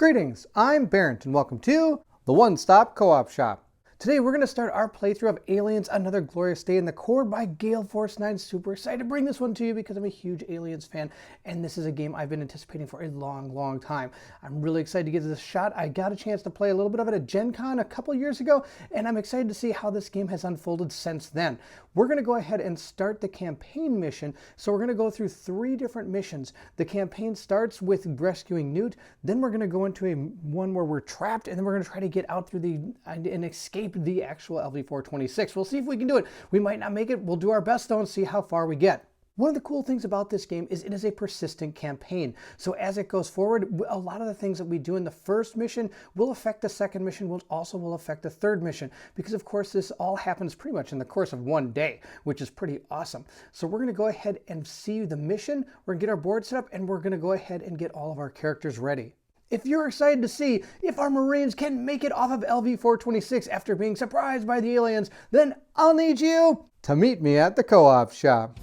Greetings, I'm Bairnt and welcome to the One Stop Co-op Shop. Today we're going to start our playthrough of Aliens Another Glorious Day in the Core by Gale Force 9. Super excited to bring this one to you because I'm a huge Aliens fan and this is a game I've been anticipating for a long time. I'm really excited to give this a shot. I got a chance to play a little bit of it at Gen Con a couple years ago and I'm excited to see how this game has unfolded since then. We're going to go ahead and start the campaign mission. So we're going to go through 3 different missions. The campaign starts with rescuing Newt, then we're going to go into one where we're trapped, and then we're going to try to get out through and escape the actual LV-426. We'll see if we can do it. We might not make it. We'll do our best though and see how far we get. One of the cool things about this game is it is a persistent campaign. So as it goes forward, a lot of the things that we do in the first mission will affect the second mission, which also will affect the third mission. Because of course this all happens pretty much in the course of one day, which is pretty awesome. So we're going to go ahead and see the mission, we're going to get our board set up, and we're going to go ahead and get all of our characters ready. If you're excited to see if our Marines can make it off of LV-426 after being surprised by the aliens, then I'll need you to meet me at the co-op shop.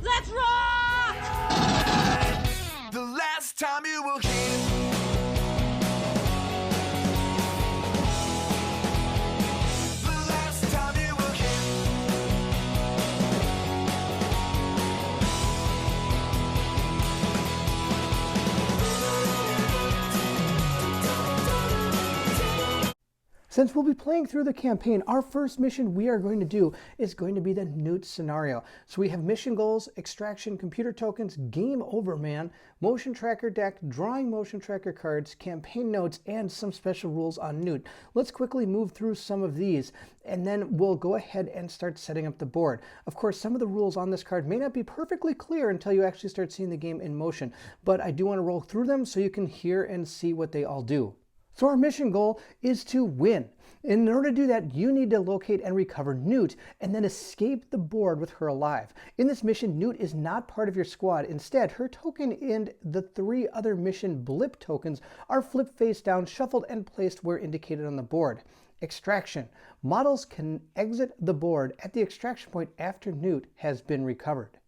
Let's rock! The last time you will hear. The last time you will hear. Since we'll be playing through the campaign, our first mission we are going to do is going to be the Newt scenario. So we have mission goals, extraction, computer tokens, game over man, motion tracker deck, drawing motion tracker cards, campaign notes, and some special rules on Newt. Let's quickly move through some of these and then we'll go ahead and start setting up the board. Of course, some of the rules on this card may not be perfectly clear until you actually start seeing the game in motion, but I do want to roll through them so you can hear and see what they all do. So our mission goal is to win. In order to do that, you need to locate and recover Newt and then escape the board with her alive. In this mission, Newt is not part of your squad. Instead, her token and the 3 other mission blip tokens are flipped face down, shuffled, and placed where indicated on the board. Extraction. Models can exit the board at the extraction point after Newt has been recovered.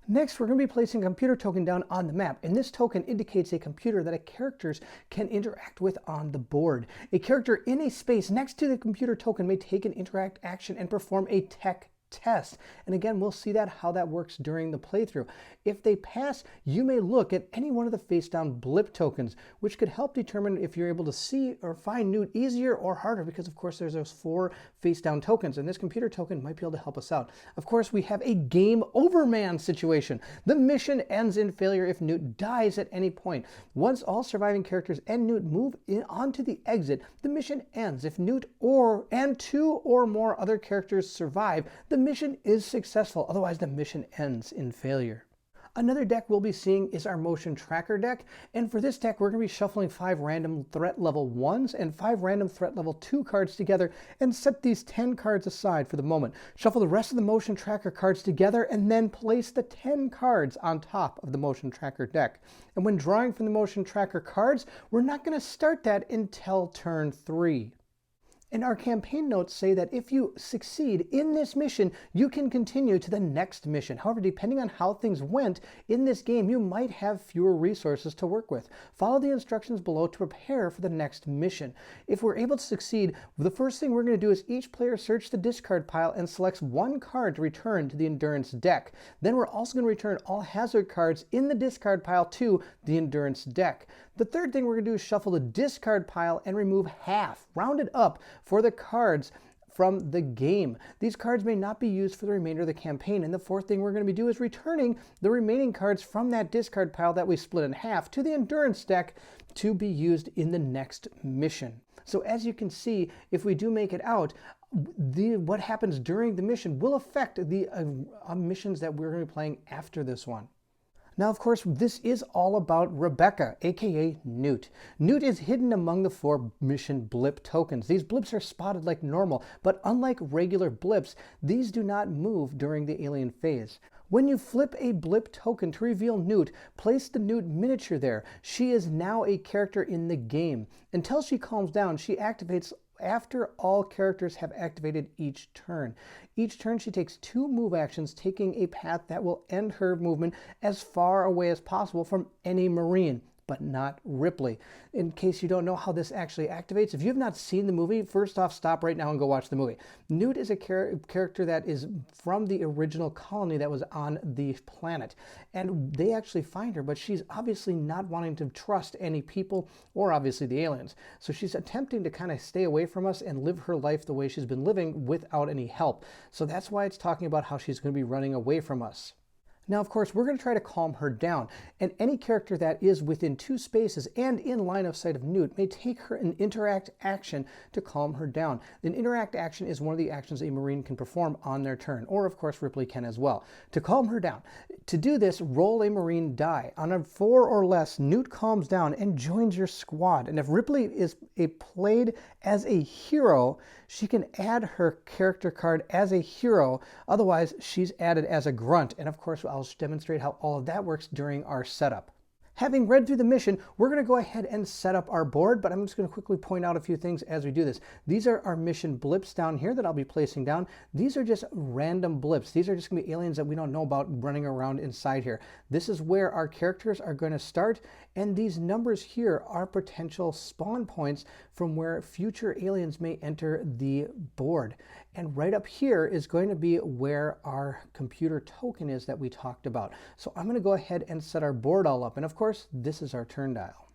Next, we're going to be placing a computer token down on the map, and this token indicates a computer that characters can interact with on the board. A character in a space next to the computer token may take an interact action and perform a tech test. And again, we'll see how that works during the playthrough. If they pass, you may look at any one of the face down blip tokens, which could help determine if you're able to see or find Newt easier or harder, because of course there's those 4 face down tokens, and this computer token might be able to help us out. Of course, we have a game over man situation. The mission ends in failure if Newt dies at any point. Once all surviving characters and Newt move onto the exit, the mission ends. If Newt and 2 or more other characters survive, the mission is successful, otherwise the mission ends in failure. Another deck we'll be seeing is our motion tracker deck, and for this deck we're going to be shuffling 5 random threat level 1s and 5 random threat level 2 cards together and set these 10 cards aside for the moment. Shuffle the rest of the motion tracker cards together and then place the 10 cards on top of the motion tracker deck. And when drawing from the motion tracker cards, we're not going to start that until turn 3. And our campaign notes say that if you succeed in this mission, you can continue to the next mission. However, depending on how things went in this game, you might have fewer resources to work with. Follow the instructions below to prepare for the next mission. If we're able to succeed, the first thing we're going to do is each player search the discard pile and selects 1 card to return to the endurance deck. Then we're also going to return all hazard cards in the discard pile to the endurance deck. The third thing we're going to do is shuffle the discard pile and remove half, rounded up, for the cards from the game. These cards may not be used for the remainder of the campaign. And the fourth thing we're going to be doing is returning the remaining cards from that discard pile that we split in half to the endurance deck to be used in the next mission. So as you can see, if we do make it out, what happens during the mission will affect the missions that we're going to be playing after this one. Now, of course, this is all about Rebecca, aka Newt. Newt is hidden among the 4 mission blip tokens. These blips are spotted like normal, but unlike regular blips, these do not move during the alien phase. When you flip a blip token to reveal Newt, place the Newt miniature there. She is now a character in the game. Until she calms down, she activates after all characters have activated each turn. Each turn she takes 2 move actions, taking a path that will end her movement as far away as possible from any Marine, but not Ripley. In case you don't know how this actually activates, if you have not seen the movie, first off, stop right now and go watch the movie. Newt is a character that is from the original colony that was on the planet, and they actually find her, but she's obviously not wanting to trust any people or obviously the aliens. So she's attempting to kind of stay away from us and live her life the way she's been living without any help. So that's why it's talking about how she's going to be running away from us. Now, of course, we're going to try to calm her down, and any character that is within 2 spaces and in line of sight of Newt may take an interact action to calm her down. An interact action is one of the actions a Marine can perform on their turn, or of course Ripley can as well, to calm her down. To do this, roll a Marine die. On a 4 or less, Newt calms down and joins your squad, and if Ripley is played as a hero, she can add her character card as a hero. Otherwise, she's added as a grunt, and of course I'll demonstrate how all of that works during our setup. Having read through the mission, we're going to go ahead and set up our board, but I'm just going to quickly point out a few things as we do this. These are our mission blips down here that I'll be placing down. These are just random blips. These are just going to be aliens that we don't know about running around inside here. This is where our characters are going to start, and these numbers here are potential spawn points from where future aliens may enter the board. And right up here is going to be where our computer token is that we talked about. So I'm going to go ahead and set our board all up. And of course, this is our turn dial.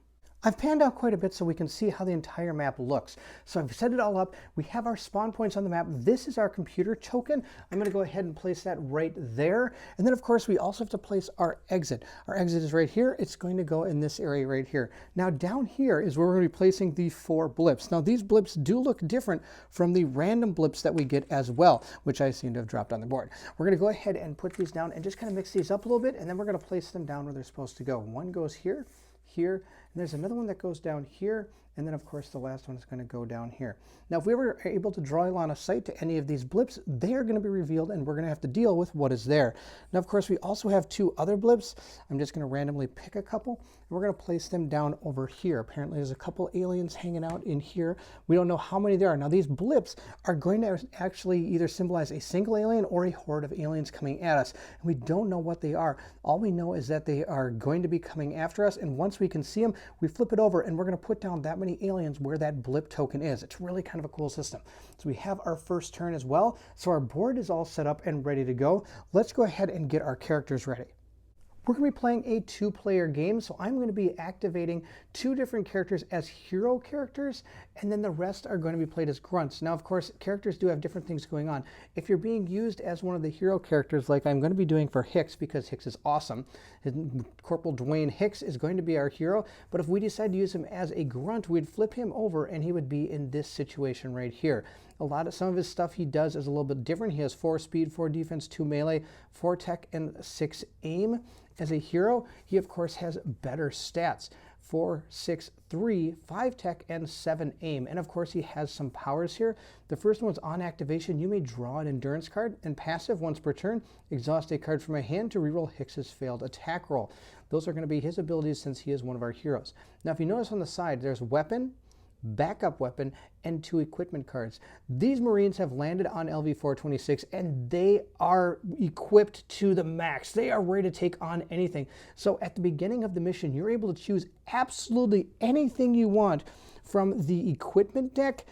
I've panned out quite a bit so we can see how the entire map looks. So I've set it all up. We have our spawn points on the map. This is our computer token. I'm going to go ahead and place that right there. And then, of course, we also have to place our exit. Our exit is right here. It's going to go in this area right here. Now, down here is where we're going to be placing the 4 blips. Now, these blips do look different from the random blips that we get as well, which I seem to have dropped on the board. We're going to go ahead and put these down and just kind of mix these up a little bit, and then we're going to place them down where they're supposed to go. One goes here, here, and there's another one that goes down here, and then of course the last one is going to go down here. Now if we were able to draw a line of sight to any of these blips, they are going to be revealed and we're going to have to deal with what is there. Now of course we also have 2 other blips. I'm just going to randomly pick a couple and we're going to place them down over here. Apparently there's a couple aliens hanging out in here. We don't know how many there are. Now these blips are going to actually either symbolize a single alien or a horde of aliens coming at us. And we don't know what they are. All we know is that they are going to be coming after us, and once we can see them, we flip it over and we're going to put down that many aliens where that blip token is. It's really kind of a cool system. So we have our first turn as well. So our board is all set up and ready to go. Let's go ahead and get our characters ready. We're going to be playing a 2-player game, so I'm going to be activating 2 different characters as hero characters, and then the rest are going to be played as grunts. Now, of course, characters do have different things going on. If you're being used as one of the hero characters, like I'm going to be doing for Hicks, because Hicks is awesome, Corporal Dwayne Hicks is going to be our hero, but if we decide to use him as a grunt, we'd flip him over and he would be in this situation right here. Some of his stuff he does is a little bit different. He has 4 speed, 4 defense, 2 melee, 4 tech, and 6 aim. As a hero, he of course has better stats. 4, 6, 3, 5 tech, and 7 aim. And of course he has some powers here. The first one's on activation. You may draw an endurance card, and passive once per turn, exhaust a card from a hand to reroll Hicks's failed attack roll. Those are going to be his abilities since he is one of our heroes. Now if you notice on the side, there's weapon, backup weapon, and 2 equipment cards. These Marines have landed on LV-426 and they are equipped to the max. They are ready to take on anything. So at the beginning of the mission, you're able to choose absolutely anything you want from the equipment deck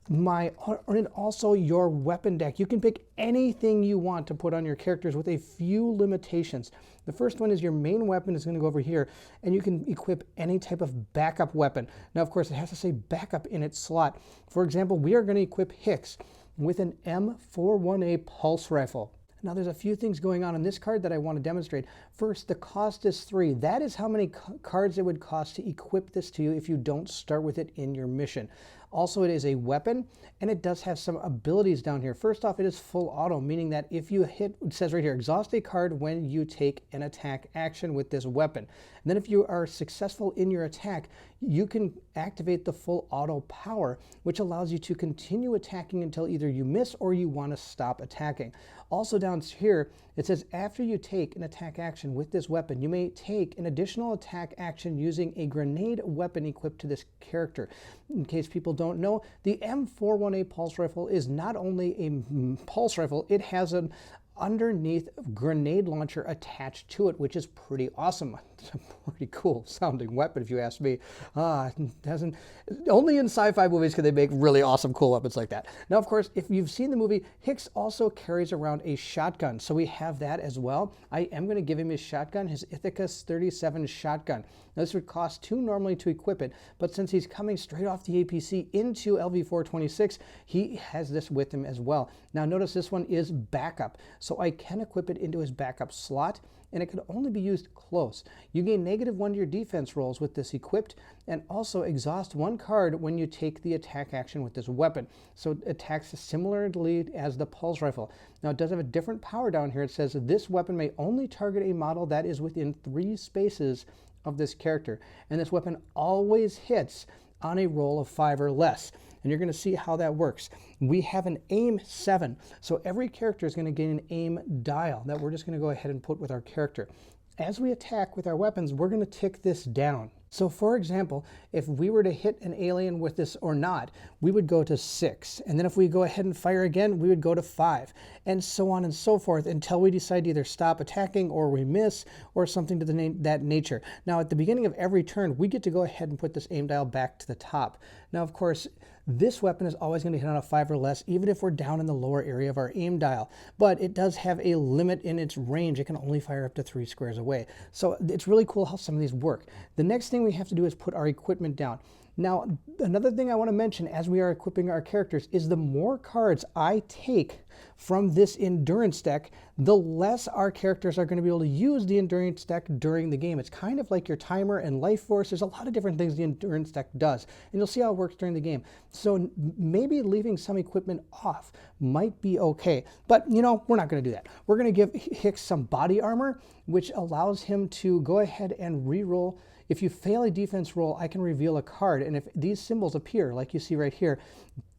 and also your weapon deck. You can pick anything you want to put on your characters with a few limitations. The first one is your main weapon is going to go over here, and you can equip any type of backup weapon. Now, of course, it has to say backup in its slot. For example, we are going to equip Hicks with an M41A pulse rifle. Now, there's a few things going on this card that I want to demonstrate. First, the cost is 3. That is how many cards it would cost to equip this to you if you don't start with it in your mission. Also, it is a weapon, and it does have some abilities down here. First off, it is full auto, meaning that if you hit, it says right here, exhaust a card when you take an attack action with this weapon. And then if you are successful in your attack, you can activate the full auto power, which allows you to continue attacking until either you miss or you want to stop attacking. Also down here, it says after you take an attack action with this weapon, you may take an additional attack action using a grenade weapon equipped to this character. In case people don't know, the M418 pulse rifle is not only a pulse rifle, it has an underneath grenade launcher attached to it, which is pretty awesome. It's a pretty cool sounding weapon, if you ask me. Only in sci-fi movies can they make really awesome, cool weapons like that. Now, of course, if you've seen the movie, Hicks also carries around a shotgun, so we have that as well. I am going to give him his shotgun, his Ithacus 37 shotgun. Now, this would cost 2 normally to equip it, but since he's coming straight off the APC into LV-426, he has this with him as well. Now, notice this one is backup, so I can equip it into his backup slot, and it can only be used close. You gain -1 to your defense rolls with this equipped, and also exhaust 1 card when you take the attack action with this weapon. So it attacks similarly as the pulse rifle. Now, it does have a different power down here. It says this weapon may only target a model that is within 3 spaces of this character, and this weapon always hits on a roll of 5 or less. And you're going to see how that works. We have an aim 7, so every character is going to gain an aim dial that we're just going to go ahead and put with our character. As we attack with our weapons, we're going to tick this down. So for example, if we were to hit an alien with this or not, we would go to 6. And then if we go ahead and fire again, we would go to 5. And so on and so forth until we decide to either stop attacking or we miss or something to that nature. Now at the beginning of every turn, we get to go ahead and put this aim dial back to the top. Now of course, this weapon is always going to hit on a 5 or less, even if we're down in the lower area of our aim dial. But it does have a limit in its range. It can only fire up to 3 squares away. So it's really cool how some of these work. The next thing we have to do is put our equipment down. Now, another thing I want to mention as we are equipping our characters is the more cards I take from this endurance deck, the less our characters are going to be able to use the endurance deck during the game. It's kind of like your timer and life force. There's a lot of different things the endurance deck does, and you'll see how it works during the game. So maybe leaving some equipment off might be okay, but you know, we're not going to do that. We're going to give Hicks some body armor, which allows him to go ahead and re-roll. If you fail a defense roll, I can reveal a card, and if these symbols appear, like you see right here,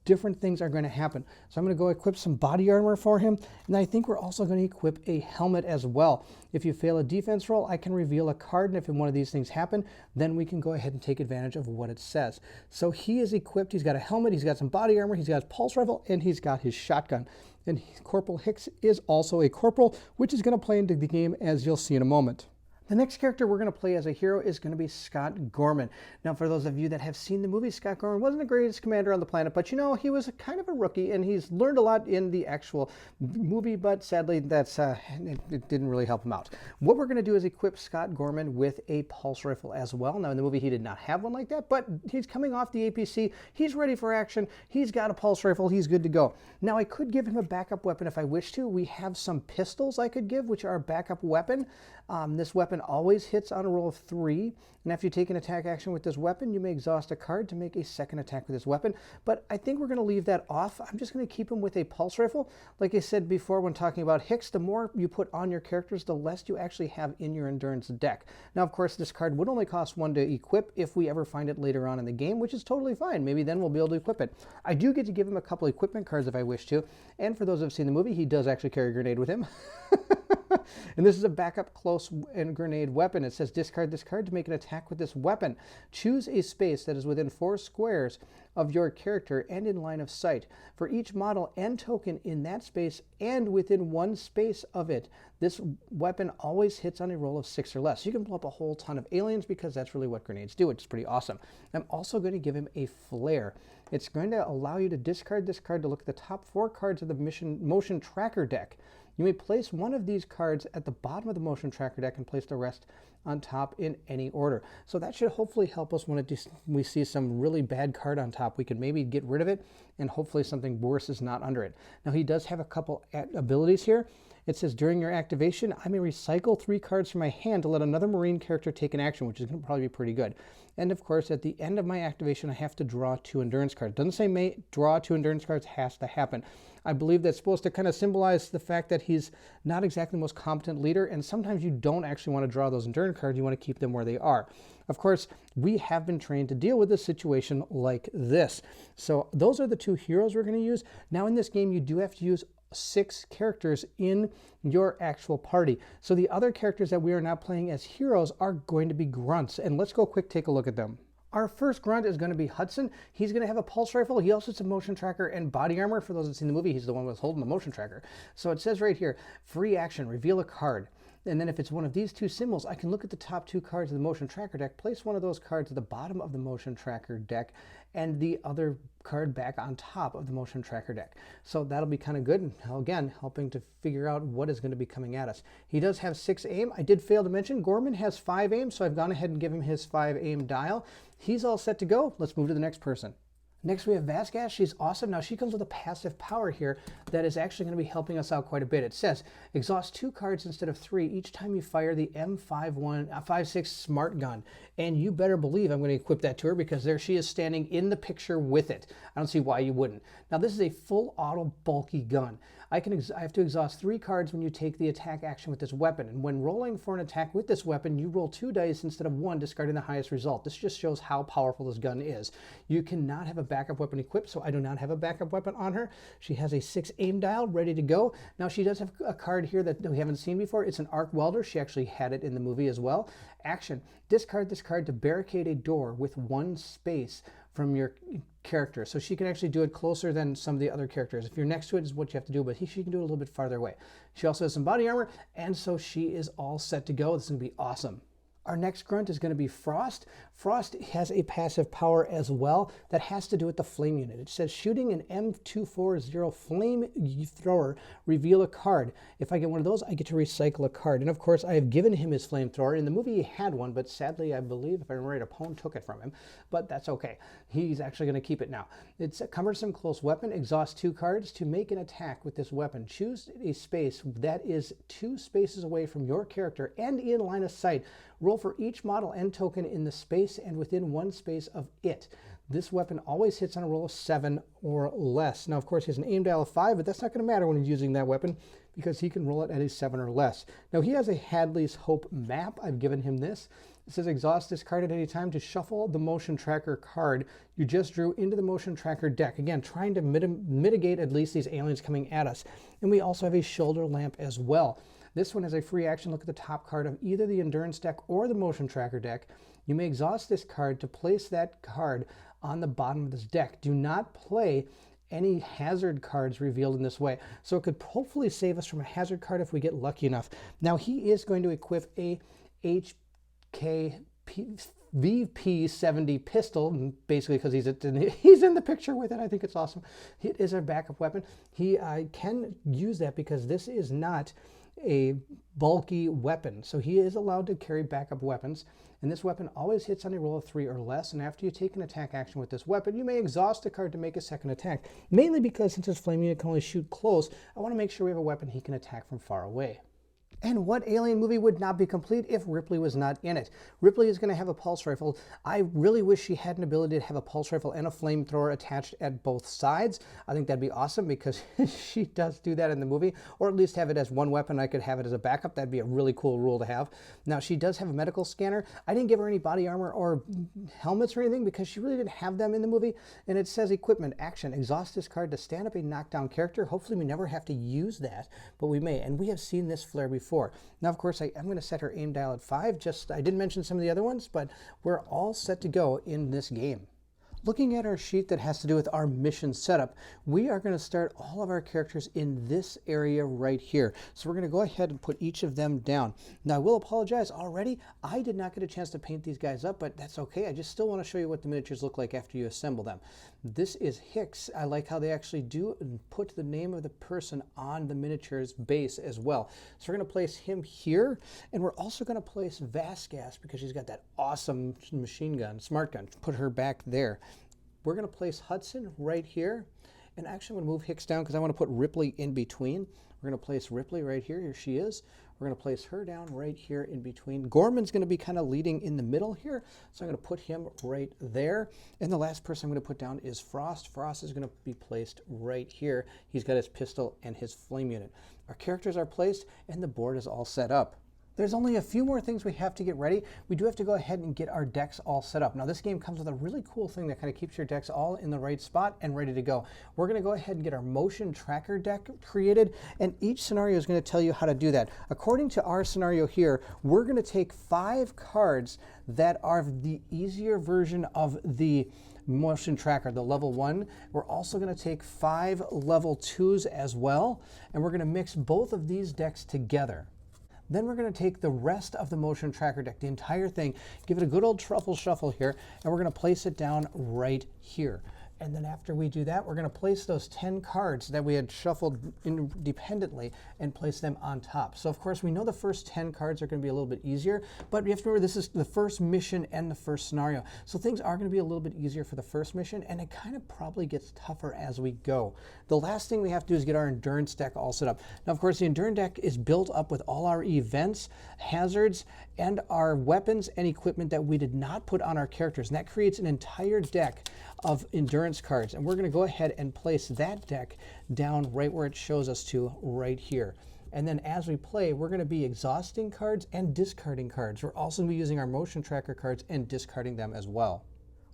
different things are going to happen. So I'm going to go equip some body armor for him, and I think we're also going to equip a helmet as well. If you fail a defense roll, I can reveal a card, and if one of these things happen, then we can go ahead and take advantage of what it says. So he is equipped. He's got a helmet, he's got some body armor, he's got his pulse rifle, and he's got his shotgun. And Corporal Hicks is also a corporal, which is going to play into the game, as you'll see in a moment. The next character we're going to play as a hero is going to be Scott Gorman. Now, for those of you that have seen the movie, Scott Gorman wasn't the greatest commander on the planet, but you know, he was kind of a rookie, and he's learned a lot in the actual movie, but sadly, it didn't really help him out. What we're going to do is equip Scott Gorman with a pulse rifle as well. Now, in the movie, he did not have one like that, but he's coming off the APC. He's ready for action. He's got a pulse rifle. He's good to go. Now, I could give him a backup weapon if I wish to. We have some pistols I could give, which are a backup weapon. This weapon always hits on a roll of 3, and after you take an attack action with this weapon, you may exhaust a card to make a second attack with this weapon, but I think we're going to leave that off. I'm just going to keep him with a pulse rifle. Like I said before when talking about Hicks, the more you put on your characters, the less you actually have in your endurance deck. Now, of course, this card would only cost 1 to equip if we ever find it later on in the game, which is totally fine. Maybe then we'll be able to equip it. I do get to give him a couple equipment cards if I wish to, and for those who have seen the movie, he does actually carry a grenade with him. And this is a backup close and grenade weapon. It says discard this card to make an attack with this weapon. Choose a space that is within 4 squares of your character and in line of sight. For each model and token in that space and within 1 space of it, this weapon always hits on a roll of 6 or less. You can blow up a whole ton of aliens because that's really what grenades do. It's pretty awesome. I'm also going to give him a flare. It's going to allow you to discard this card to look at the top 4 cards of the motion tracker deck. You may place one of these cards at the bottom of the motion tracker deck and place the rest on top in any order. So that should hopefully help us when we see some really bad card on top. We can maybe get rid of it, and hopefully something worse is not under it. Now, he does have a couple abilities here. It says during your activation, I may recycle 3 cards from my hand to let another Marine character take an action, which is going to probably be pretty good. And of course, at the end of my activation, I have to draw 2 endurance cards. It doesn't say may draw 2 endurance cards, has to happen. I believe that's supposed to kind of symbolize the fact that he's not exactly the most competent leader, and sometimes you don't actually want to draw those endurance cards. You want to keep them where they are. Of course, we have been trained to deal with a situation like this. So those are the 2 heroes we're going to use. Now in this game, you do have to use 6 characters in your actual party. So the other characters that we are now playing as heroes are going to be grunts. And let's go quick take a look at them. Our first grunt is going to be Hudson. He's going to have a pulse rifle. He also has a motion tracker and body armor. For those that have seen the movie, he's the one who's holding the motion tracker. So it says right here, free action, reveal a card. And then if it's one of these 2 symbols, I can look at the top 2 cards of the motion tracker deck, place one of those cards at the bottom of the motion tracker deck, and the other card back on top of the motion tracker deck. So that'll be kind of good. And again, helping to figure out what is going to be coming at us. He does have 6 aim. I did fail to mention Gorman has 5 aim, so I've gone ahead and given him his 5 aim dial. He's all set to go. Let's move to the next person. Next, we have Vasquez. She's awesome. Now, she comes with a passive power here that is actually going to be helping us out quite a bit. It says, exhaust 2 cards instead of 3 each time you fire the M56 smart gun. And you better believe I'm going to equip that to her because there she is standing in the picture with it. I don't see why you wouldn't. Now, this is a full auto bulky gun. I have to exhaust 3 cards when you take the attack action with this weapon. And when rolling for an attack with this weapon, you roll 2 dice instead of 1, discarding the highest result. This just shows how powerful this gun is. You cannot have a backup weapon equipped, so I do not have a backup weapon on her. She has a 6 aim dial ready to go. Now, she does have a card here that we haven't seen before. It's an arc welder. She actually had it in the movie as well. Action. Discard this card to barricade a door with 1 space from your character. So she can actually do it closer than some of the other characters. If you're next to it is what you have to do, but she can do it a little bit farther away. She also has some body armor, and so she is all set to go. This is going to be awesome. Our next grunt is going to be Frost. Frost has a passive power as well that has to do with the flame unit. It says shooting an M240 flame thrower, reveal a card. If I get one of those, I get to recycle a card. And of course, I have given him his flamethrower. In the movie, he had one, but sadly, I believe, if I remember right, a pawn took it from him. But that's okay. He's actually going to keep it now. It's a cumbersome close weapon. Exhaust 2 cards to make an attack with this weapon. Choose a space that is 2 spaces away from your character and in line of sight. Roll for each model and token in the space and within 1 space of it. This weapon always hits on a roll of 7 or less. Now, of course, he has an aim dial of 5, but that's not going to matter when he's using that weapon because he can roll it at a 7 or less. Now, he has a Hadley's Hope map. I've given him this. It says exhaust this card at any time to shuffle the motion tracker card you just drew into the motion tracker deck. Again, trying to mitigate at least these aliens coming at us. And we also have a shoulder lamp as well. This one has a free action. Look at the top card of either the endurance deck or the motion tracker deck. You may exhaust this card to place that card on the bottom of this deck. Do not play any hazard cards revealed in this way. So it could hopefully save us from a hazard card if we get lucky enough. Now he is going to equip a HK VP70 pistol, basically because he's in the picture with it. I think it's awesome. It is a backup weapon. He can use that because this is not a bulky weapon. So he is allowed to carry backup weapons. And this weapon always hits on a roll of 3 or less. And after you take an attack action with this weapon, you may exhaust a card to make a second attack. Mainly because since his flame unit can only shoot close, I want to make sure we have a weapon he can attack from far away. And what alien movie would not be complete if Ripley was not in it? Ripley is going to have a pulse rifle. I really wish she had an ability to have a pulse rifle and a flamethrower attached at both sides. I think that'd be awesome because she does do that in the movie, or at least have it as one weapon. I could have it as a backup. That'd be a really cool rule to have. Now, she does have a medical scanner. I didn't give her any body armor or helmets or anything because she really didn't have them in the movie. And it says equipment, action, exhaust this card to stand up a knockdown character. Hopefully we never have to use that, but we may. And we have seen this flare before. Now, of course, I'm going to set her aim dial at 5. I didn't mention some of the other ones, but we're all set to go in this game. Looking at our sheet that has to do with our mission setup, we are going to start all of our characters in this area right here. So we're going to go ahead and put each of them down. Now, I will apologize already. I did not get a chance to paint these guys up, but that's okay. I just still want to show you what the miniatures look like after you assemble them. This is Hicks. I like how they actually do put the name of the person on the miniature's base as well. So we're going to place him here, and we're also going to place Vasquez because she's got that awesome machine gun, smart gun. Put her back there. We're going to place Hudson right here. And actually, I'm going to move Hicks down because I want to put Ripley in between. We're going to place Ripley right here. Here she is. We're going to place her down right here in between. Gorman's going to be kind of leading in the middle here, so I'm going to put him right there. And the last person I'm going to put down is Frost. Frost is going to be placed right here. He's got his pistol and his flame unit. Our characters are placed, and the board is all set up. There's only a few more things we have to get ready. We do have to go ahead and get our decks all set up. Now this game comes with a really cool thing that kind of keeps your decks all in the right spot and ready to go. We're going to go ahead and get our motion tracker deck created, and each scenario is going to tell you how to do that. According to our scenario here, we're going to take 5 cards that are the easier version of the motion tracker, the level 1. We're also going to take 5 level 2s as well, and we're going to mix both of these decks together. Then we're going to take the rest of the motion tracker deck, the entire thing, give it a good old truffle shuffle here, and we're going to place it down right here. And then after we do that, we're going to place those 10 cards that we had shuffled independently and place them on top. So of course we know the first 10 cards are going to be a little bit easier, but you have to remember this is the first mission and the first scenario. So things are going to be a little bit easier for the first mission, and it kind of probably gets tougher as we go. The last thing we have to do is get our endurance deck all set up. Now of course the endurance deck is built up with all our events, hazards, and our weapons and equipment that we did not put on our characters, and that creates an entire deck of endurance cards, and we're going to go ahead and place that deck down right where it shows us to right here. And then as we play, we're going to be exhausting cards and discarding cards. We're also going to be using our motion tracker cards and discarding them as well.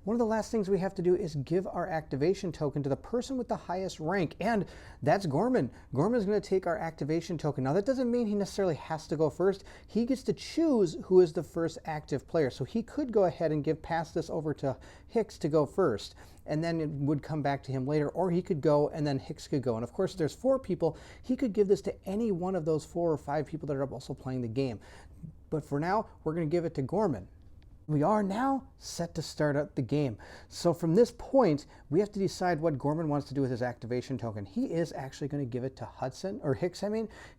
One of the last things we have to do is give our activation token to the person with the highest rank, and that's Gorman. Gorman is going to take our activation token. Now that doesn't mean he necessarily has to go first. He gets to choose who is the first active player. So he could go ahead and pass this over to Hicks to go first, and then it would come back to him later, or he could go and then Hicks could go. And of course there's 4 people. He could give this to any one of those 4 or 5 people that are also playing the game. But for now, we're going to give it to Gorman. We are now set to start up the game. So from this point, we have to decide what Gorman wants to do with his activation token. He is actually going to give it to Hicks.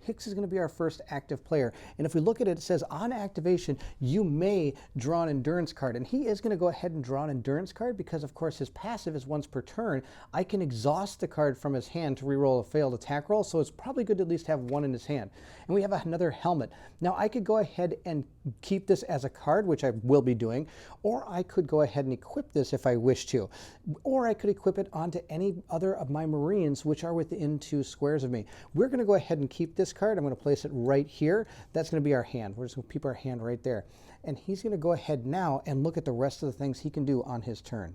Hicks is going to be our first active player. And if we look at it, it says on activation, you may draw an endurance card. And he is going to go ahead and draw an endurance card because of course his passive is once per turn. I can exhaust the card from his hand to reroll a failed attack roll. So it's probably good to at least have 1 in his hand. And we have another helmet. Now I could go ahead and keep this as a card, which I will be doing, or I could go ahead and equip this if I wish to, or I could equip it onto any other of my Marines which are within 2 squares of me. We're going to go ahead and keep this card. I'm going to place it right here. That's going to be our hand. We're just going to keep our hand right there, and he's going to go ahead now and look at the rest of the things he can do on his turn.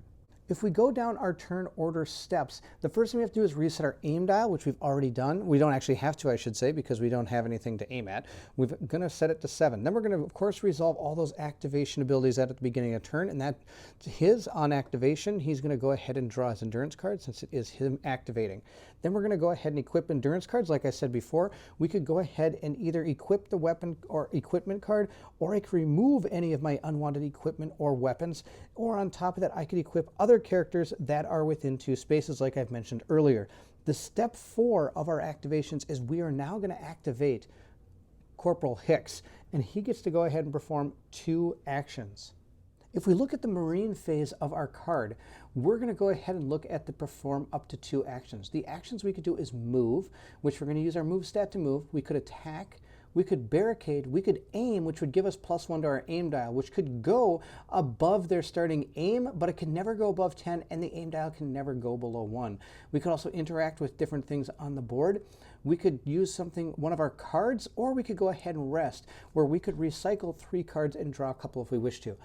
If we go down our turn order steps, the first thing we have to do is reset our aim dial, which we've already done. We don't actually have to, I should say, because we don't have anything to aim at. We're going to set it to 7. Then we're going to, of course, resolve all those activation abilities at the beginning of turn, and that his on activation, he's going to go ahead and draw his endurance card since it is him activating. Then we're going to go ahead and equip endurance cards. Like I said before, we could go ahead and either equip the weapon or equipment card, or I could remove any of my unwanted equipment or weapons, or on top of that, I could equip other characters that are within 2 spaces like I've mentioned earlier. The step 4 of our activations is we are now going to activate Corporal Hicks, and he gets to go ahead and perform 2 actions. If we look at the Marine phase of our card, we're going to go ahead and look at the perform up to 2 actions. The actions we could do is move, which we're going to use our move stat to move. We could attack, we could barricade, we could aim, which would give us +1 to our aim dial, which could go above their starting aim, but it can never go above 10, and the aim dial can never go below 1. We could also interact with different things on the board. We could use one of our cards, or we could go ahead and rest, where we could recycle 3 cards and draw a couple if we wish to.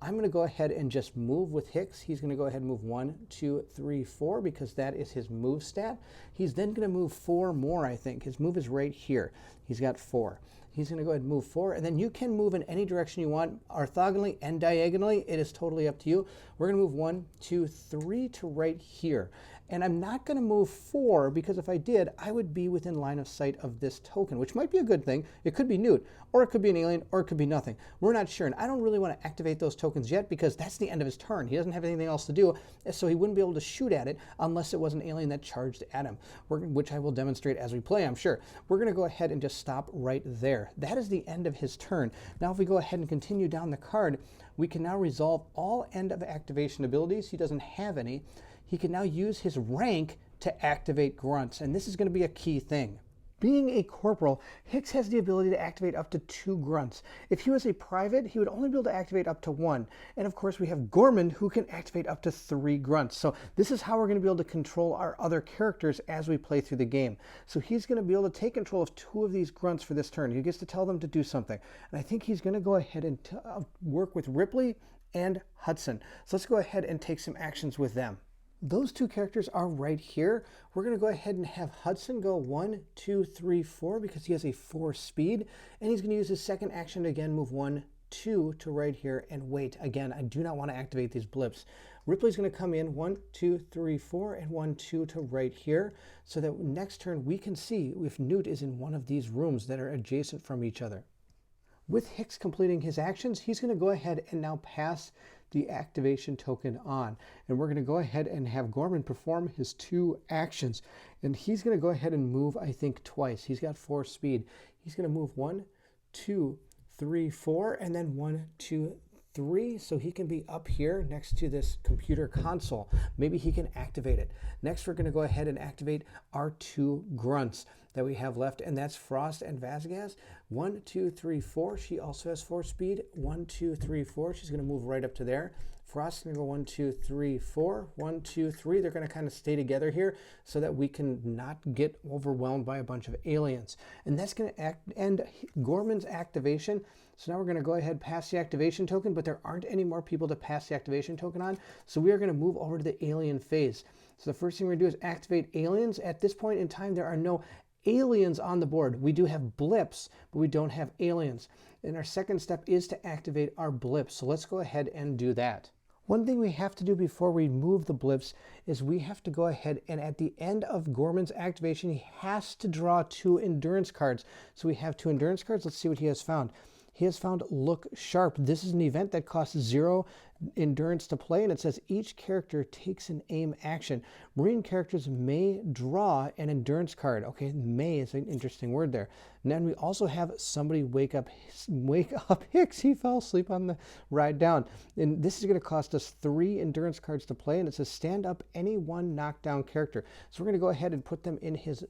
I'm going to go ahead and just move with Hicks. He's going to go ahead and move 1, 2, 3, 4 because that is his move stat. He's then going to move 4 more, I think. His move is right here. He's got 4. He's going to go ahead and move 4, and then you can move in any direction you want, orthogonally and diagonally. It is totally up to you. We're going to move 1, 2, 3 to right here. And I'm not going to move 4 because if I did, I would be within line of sight of this token, which might be a good thing. It could be Newt, or it could be an alien, or it could be nothing. We're not sure, and I don't really want to activate those tokens yet because that's the end of his turn. He doesn't have anything else to do, so he wouldn't be able to shoot at it unless it was an alien that charged at him, which I will demonstrate as we play, I'm sure. We're going to go ahead and just stop right there. That is the end of his turn. Now if we go ahead and continue down the card, we can now resolve all end of activation abilities. He doesn't have any. He can now use his rank to activate grunts, and this is going to be a key thing. Being a corporal, Hicks has the ability to activate up to 2 grunts. If he was a private, he would only be able to activate up to 1. And of course, we have Gorman, who can activate up to 3 grunts. So this is how we're going to be able to control our other characters as we play through the game. So he's going to be able to take control of 2 of these grunts for this turn. He gets to tell them to do something. And I think he's going to go ahead and work with Ripley and Hudson. So let's go ahead and take some actions with them. Those 2 characters are right here. We're going to go ahead and have Hudson go 1, 2, 3, 4 because he has a 4 speed. And he's going to use his second action to again move 1, 2 to right here and wait. Again, I do not want to activate these blips. Ripley's going to come in 1, 2, 3, 4 and 1, 2 to right here so that next turn we can see if Newt is in one of these rooms that are adjacent from each other. With Hicks completing his actions, he's going to go ahead and now pass the activation token on. And we're going to go ahead and have Gorman perform his 2 actions. And he's going to go ahead and move, I think, twice. He's got 4 speed. He's going to move 1, 2, 3, 4, and then 1, 2, 3. So he can be up here next to this computer console. Maybe he can activate it. Next, we're going to go ahead and activate our 2 grunts that we have left, and that's Frost and Vasquez. 1, 2, 3, 4. She also has 4 speed. 1, 2, 3, 4. She's going to move right up to there. Frost is going to go 1, 2, 3, 4. 1, 2, 3. They're going to kind of stay together here so that we can not get overwhelmed by a bunch of aliens. And that's going to end Gorman's activation. So now we're going to go ahead and pass the activation token, but there aren't any more people to pass the activation token on. So we are going to move over to the alien phase. So the first thing we're going to do is activate aliens. At this point in time, there are no aliens on the board. We do have blips, but we don't have aliens. And our second step is to activate our blips. So let's go ahead and do that. One thing we have to do before we move the blips is we have to go ahead and at the end of Gorman's activation, he has to draw 2 endurance cards. So we have 2 endurance cards. Let's see what he has found. He has found Look Sharp. This is an event that costs 0 endurance to play, and it says each character takes an aim action. Marine characters may draw an endurance card. Okay, may is an interesting word there. And then we also have somebody wake up Hicks. He fell asleep on the ride down. And this is going to cost us 3 endurance cards to play, and it says stand up any 1 knockdown character. So we're going to go ahead and put them in his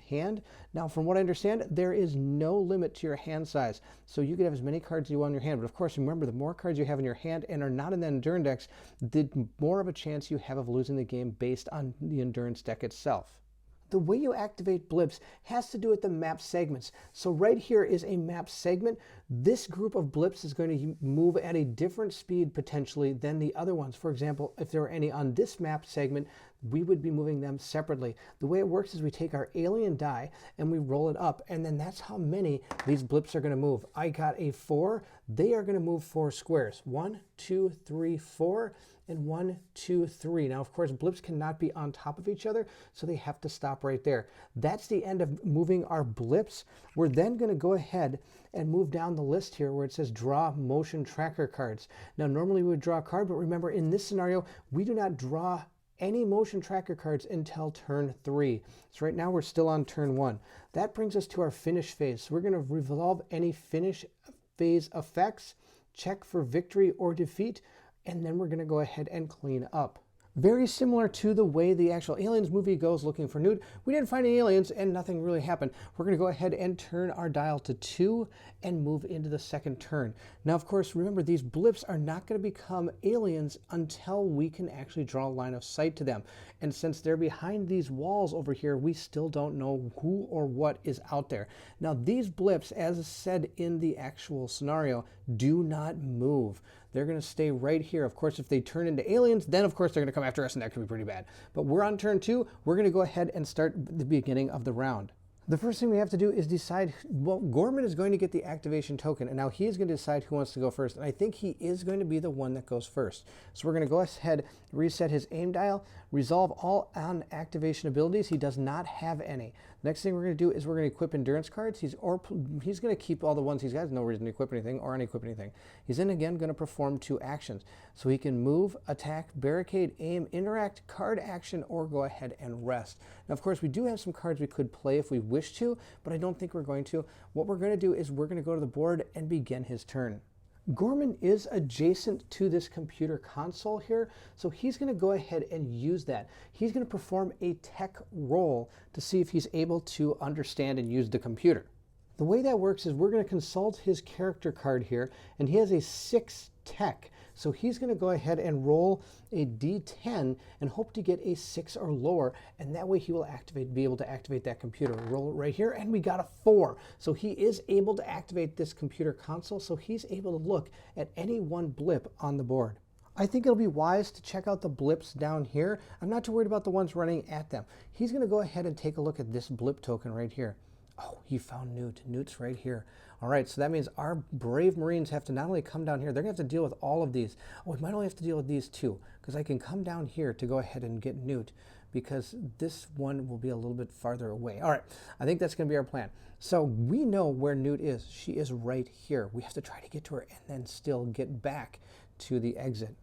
hand. Now, from what I understand, there is no limit to your hand size. So you can have as many cards as you want in your hand. But of course, remember, the more cards you have in your hand and are not in the endurance decks, the more of a chance you have of losing the game based on the endurance deck itself. The way you activate blips has to do with the map segments. So right here is a map segment. This group of blips is going to move at a different speed potentially than the other ones. For example, if there are any on this map segment, we would be moving them separately. The way it works is we take our alien die and we roll it up, and then that's how many these blips are going to move. I got a 4. They are going to move 4 squares. 1, 2, 3, 4, and 1, 2, 3. Now, of course, blips cannot be on top of each other, so they have to stop right there. That's the end of moving our blips. We're then going to go ahead and move down the list here where it says draw motion tracker cards. Now, normally we would draw a card, but remember, in this scenario, we do not draw any motion tracker cards until turn 3. So right now we're still on turn 1. That brings us to our finish phase. So we're going to resolve any finish phase effects, check for victory or defeat, and then we're going to go ahead and clean up. Very similar to the way the actual Aliens movie goes looking for Newt. We didn't find any aliens and nothing really happened. We're going to go ahead and turn our dial to 2 and move into the second turn. Now, of course, remember, these blips are not going to become aliens until we can actually draw a line of sight to them. And since they're behind these walls over here, we still don't know who or what is out there. Now, these blips, as said in the actual scenario, do not move. They're going to stay right here. Of course, if they turn into aliens, then of course they're going to come after us, and that could be pretty bad. But we're on turn 2. We're going to go ahead and start the beginning of the round. The first thing we have to do is decide, well, Gorman is going to get the activation token, and now he is going to decide who wants to go first, and I think he is going to be the one that goes first. So we're going to go ahead, reset his aim dial, resolve all on activation abilities. He does not have any. Next thing we're going to do is we're going to equip endurance cards. He's going to keep all the ones he's got. There's no reason to equip anything or unequip anything. He's then again going to perform 2 actions. So he can move, attack, barricade, aim, interact, card action, or go ahead and rest. Now, of course, we do have some cards we could play if we wish to, but I don't think we're going to. What we're going to do is we're going to go to the board and begin his turn. Gorman is adjacent to this computer console here, so he's going to go ahead and use that. He's going to perform a tech roll to see if he's able to understand and use the computer. The way that works is we're going to consult his character card here, and he has a 6 tech. So he's going to go ahead and roll a D10 and hope to get a 6 or lower, and that way he will be able to activate that computer. Roll it right here, and we got a 4. So he is able to activate this computer console, so he's able to look at any one blip on the board. I think it'll be wise to check out the blips down here. I'm not too worried about the ones running at them. He's going to go ahead and take a look at this blip token right here. Oh, he found Newt. Newt's right here. All right, so that means our brave Marines have to not only come down here, they're going to have to deal with all of these. Oh, we might only have to deal with these 2, because I can come down here to go ahead and get Newt, because this one will be a little bit farther away. All right, I think that's going to be our plan. So we know where Newt is. She is right here. We have to try to get to her and then still get back to the exit.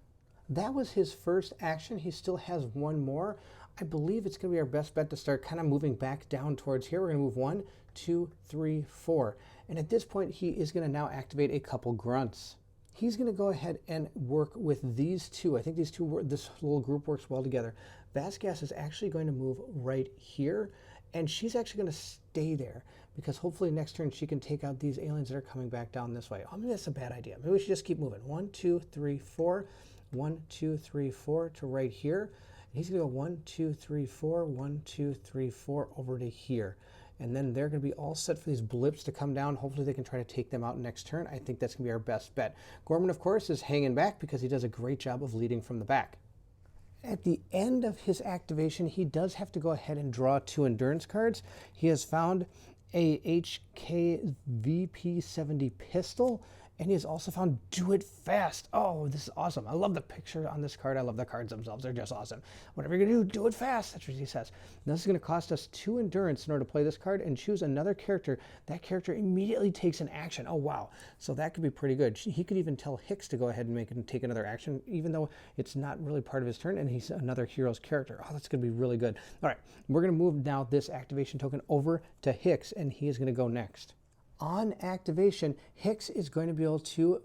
That was his first action. He still has one more. I believe it's going to be our best bet to start kind of moving back down towards here. We're going to move 1, 2, 3, 4. And at this point, he is going to now activate a couple grunts. He's going to go ahead and work with these 2. I think these 2, this little group works well together. Vasquez is actually going to move right here, and she's actually going to stay there because hopefully next turn she can take out these aliens that are coming back down this way. Oh, maybe that's a bad idea. Maybe we should just keep moving. 1, 2, 3, 4. 1, 2, 3, 4 to right here. And he's going to go 1, 2, 3, 4, 1, 2, 3, 4 over to here. And then they're going to be all set for these blips to come down. Hopefully they can try to take them out next turn. I think that's going to be our best bet. Gorman, of course, is hanging back because he does a great job of leading from the back. At the end of his activation, he does have to go ahead and draw 2 endurance cards. He has found a HKVP-70 pistol, and he has also found Do It Fast. Oh, this is awesome. I love the picture on this card. I love the cards themselves. They're just awesome. Whatever you're going to do it fast. That's what he says. Now, this is going to cost us 2 endurance in order to play this card and choose another character. That character immediately takes an action. Oh, wow. So that could be pretty good. He could even tell Hicks to go ahead and take another action, even though it's not really part of his turn, and he's another hero's character. Oh, that's going to be really good. All right. We're going to move now this activation token over to Hicks, and he is going to go next. On activation, Hicks is going to be able to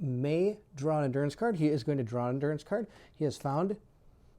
draw an endurance card. He is going to draw an endurance card. He has found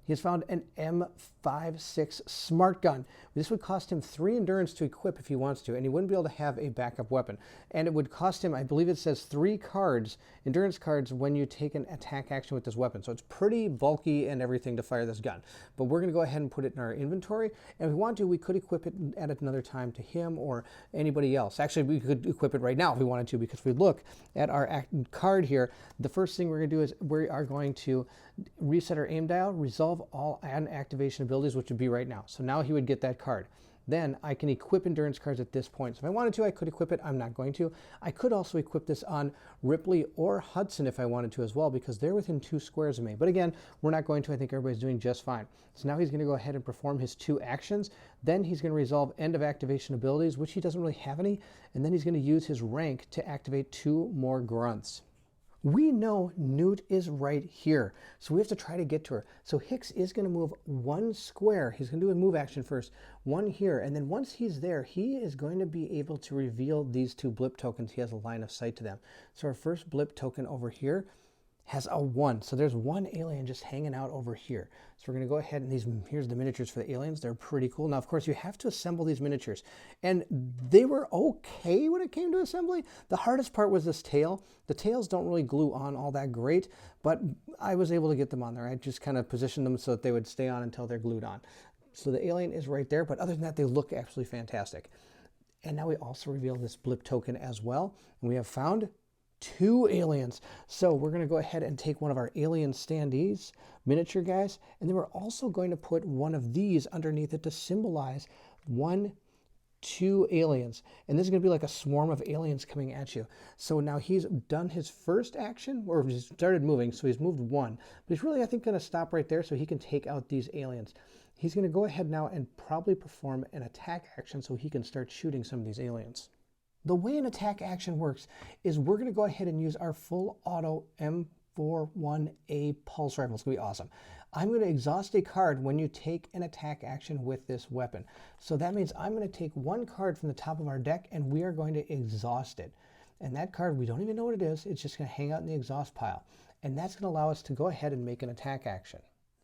an M56 smart gun. This would cost him 3 endurance to equip if he wants to, and he wouldn't be able to have a backup weapon. And it would cost him, I believe it says 3 cards, endurance cards, when you take an attack action with this weapon. So it's pretty bulky and everything to fire this gun. But we're going to go ahead and put it in our inventory. And if we want to, we could equip it at another time to him or anybody else. Actually, we could equip it right now if we wanted to, because if we look at our card here, the first thing we're going to do is we are going to reset our aim dial, resolve all activation abilities, which would be right now. So now he would get that card. Then I can equip endurance cards at this point. So if I wanted to, I could equip it. I'm not going to. I could also equip this on Ripley or Hudson if I wanted to as well, because they're within 2 squares of me. But again, we're not going to. I think everybody's doing just fine. So now he's going to go ahead and perform his 2 actions. Then he's going to resolve end of activation abilities, which he doesn't really have any. And then he's going to use his rank to activate 2 more grunts. We know Newt is right here, so we have to try to get to her. So Hicks is going to move 1 square. He's going to do a move action first, 1 here, and then once he's there, he is going to be able to reveal these 2 blip tokens. He has a line of sight to them. So our first blip token over here has a 1. So there's 1 alien just hanging out over here. So we're going to go ahead and here's the miniatures for the aliens. They're pretty cool. Now, of course, you have to assemble these miniatures. And they were okay when it came to assembly. The hardest part was this tail. The tails don't really glue on all that great, but I was able to get them on there. I just kind of positioned them so that they would stay on until they're glued on. So the alien is right there, but other than that, they look absolutely fantastic. And now we also reveal this blip token as well. And we have found 2 aliens. So we're going to go ahead and take one of our alien standees, miniature guys, and then we're also going to put one of these underneath it to symbolize 1, 2 aliens. And this is going to be like a swarm of aliens coming at you. So now he's done his first action, or he's started moving, so he's moved 1. But he's really, I think, going to stop right there so he can take out these aliens. He's going to go ahead now and probably perform an attack action so he can start shooting some of these aliens. The way an attack action works is we're going to go ahead and use our full auto M41A pulse rifle. It's going to be awesome. I'm going to exhaust a card when you take an attack action with this weapon. So that means I'm going to take 1 card from the top of our deck and we are going to exhaust it. And that card, we don't even know what it is. It's just going to hang out in the exhaust pile. And that's going to allow us to go ahead and make an attack action.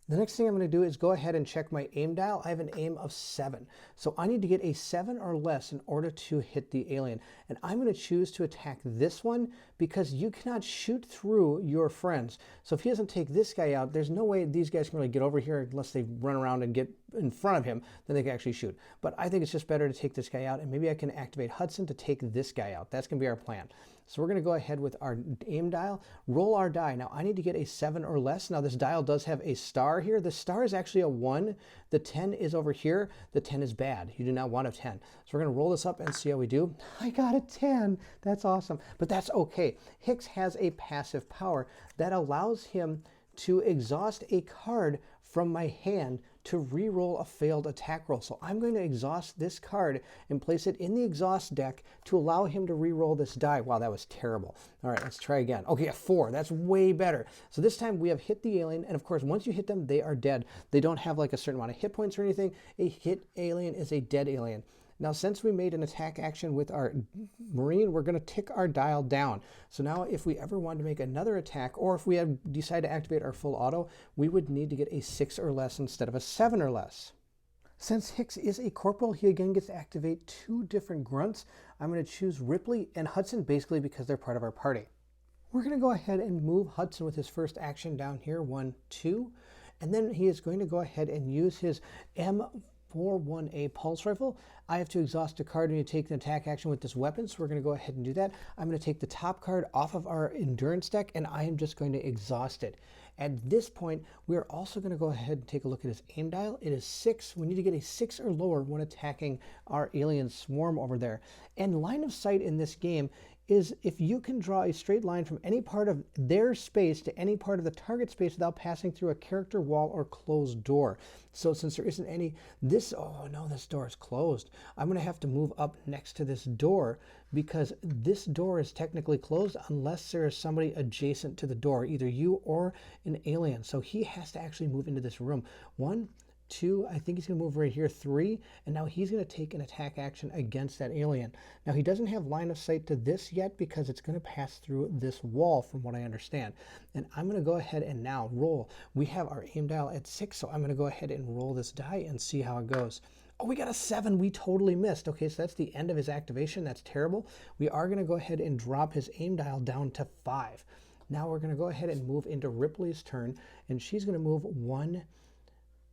The next thing I'm going to do is go ahead and check my aim dial. I have an aim of 7. So I need to get a 7 or less in order to hit the alien. And I'm going to choose to attack this one because you cannot shoot through your friends. So if he doesn't take this guy out, there's no way these guys can really get over here unless they run around and get in front of him, then they can actually shoot. But I think it's just better to take this guy out, and maybe I can activate Hudson to take this guy out. That's going to be our plan. So we're going to go ahead with our aim dial, roll our die. Now I need to get a 7 or less. Now this dial does have a star here. The star is actually a 1. The 10 is over here. The 10 is bad. You do not want a 10. So we're going to roll this up and see how we do. I got a 10. That's awesome. But that's okay. Hicks has a passive power that allows him to exhaust a card from my hand to re-roll a failed attack roll. So I'm going to exhaust this card and place it in the exhaust deck to allow him to re-roll this die. Wow, that was terrible. All right, let's try again. Okay, a 4. That's way better. So this time we have hit the alien, and of course, once you hit them, they are dead. They don't have like a certain amount of hit points or anything. A hit alien is a dead alien. Now, since we made an attack action with our Marine, we're going to tick our dial down. So now if we ever want to make another attack, or if we decide to activate our full auto, we would need to get a 6 or less instead of a 7 or less. Since Hicks is a corporal, he again gets to activate 2 different grunts. I'm going to choose Ripley and Hudson basically because they're part of our party. We're going to go ahead and move Hudson with his first action down here, 1, 2. And then he is going to go ahead and use his M41A pulse rifle. I have to exhaust a card when you take an attack action with this weapon, so we're going to go ahead and do that. I'm going to take the top card off of our endurance deck, and I am just going to exhaust it. At this point, we're also going to go ahead and take a look at his aim dial. It is 6. We need to get a 6 or lower when attacking our alien swarm over there. And line of sight in this game is if you can draw a straight line from any part of their space to any part of the target space without passing through a character wall or closed door. So since there isn't any, oh no, this door is closed. I'm going to have to move up next to this door because this door is technically closed unless there is somebody adjacent to the door, either you or an alien. So he has to actually move into this room. 1, 2, I think he's going to move right here, 3, and now he's going to take an attack action against that alien. Now he doesn't have line of sight to this yet because it's going to pass through this wall from what I understand. And I'm going to go ahead and now roll. We have our aim dial at 6, so I'm going to go ahead and roll this die and see how it goes. Oh, we got a 7. We totally missed. Okay, so that's the end of his activation. That's terrible. We are going to go ahead and drop his aim dial down to 5. Now we're going to go ahead and move into Ripley's turn, and she's going to move 1,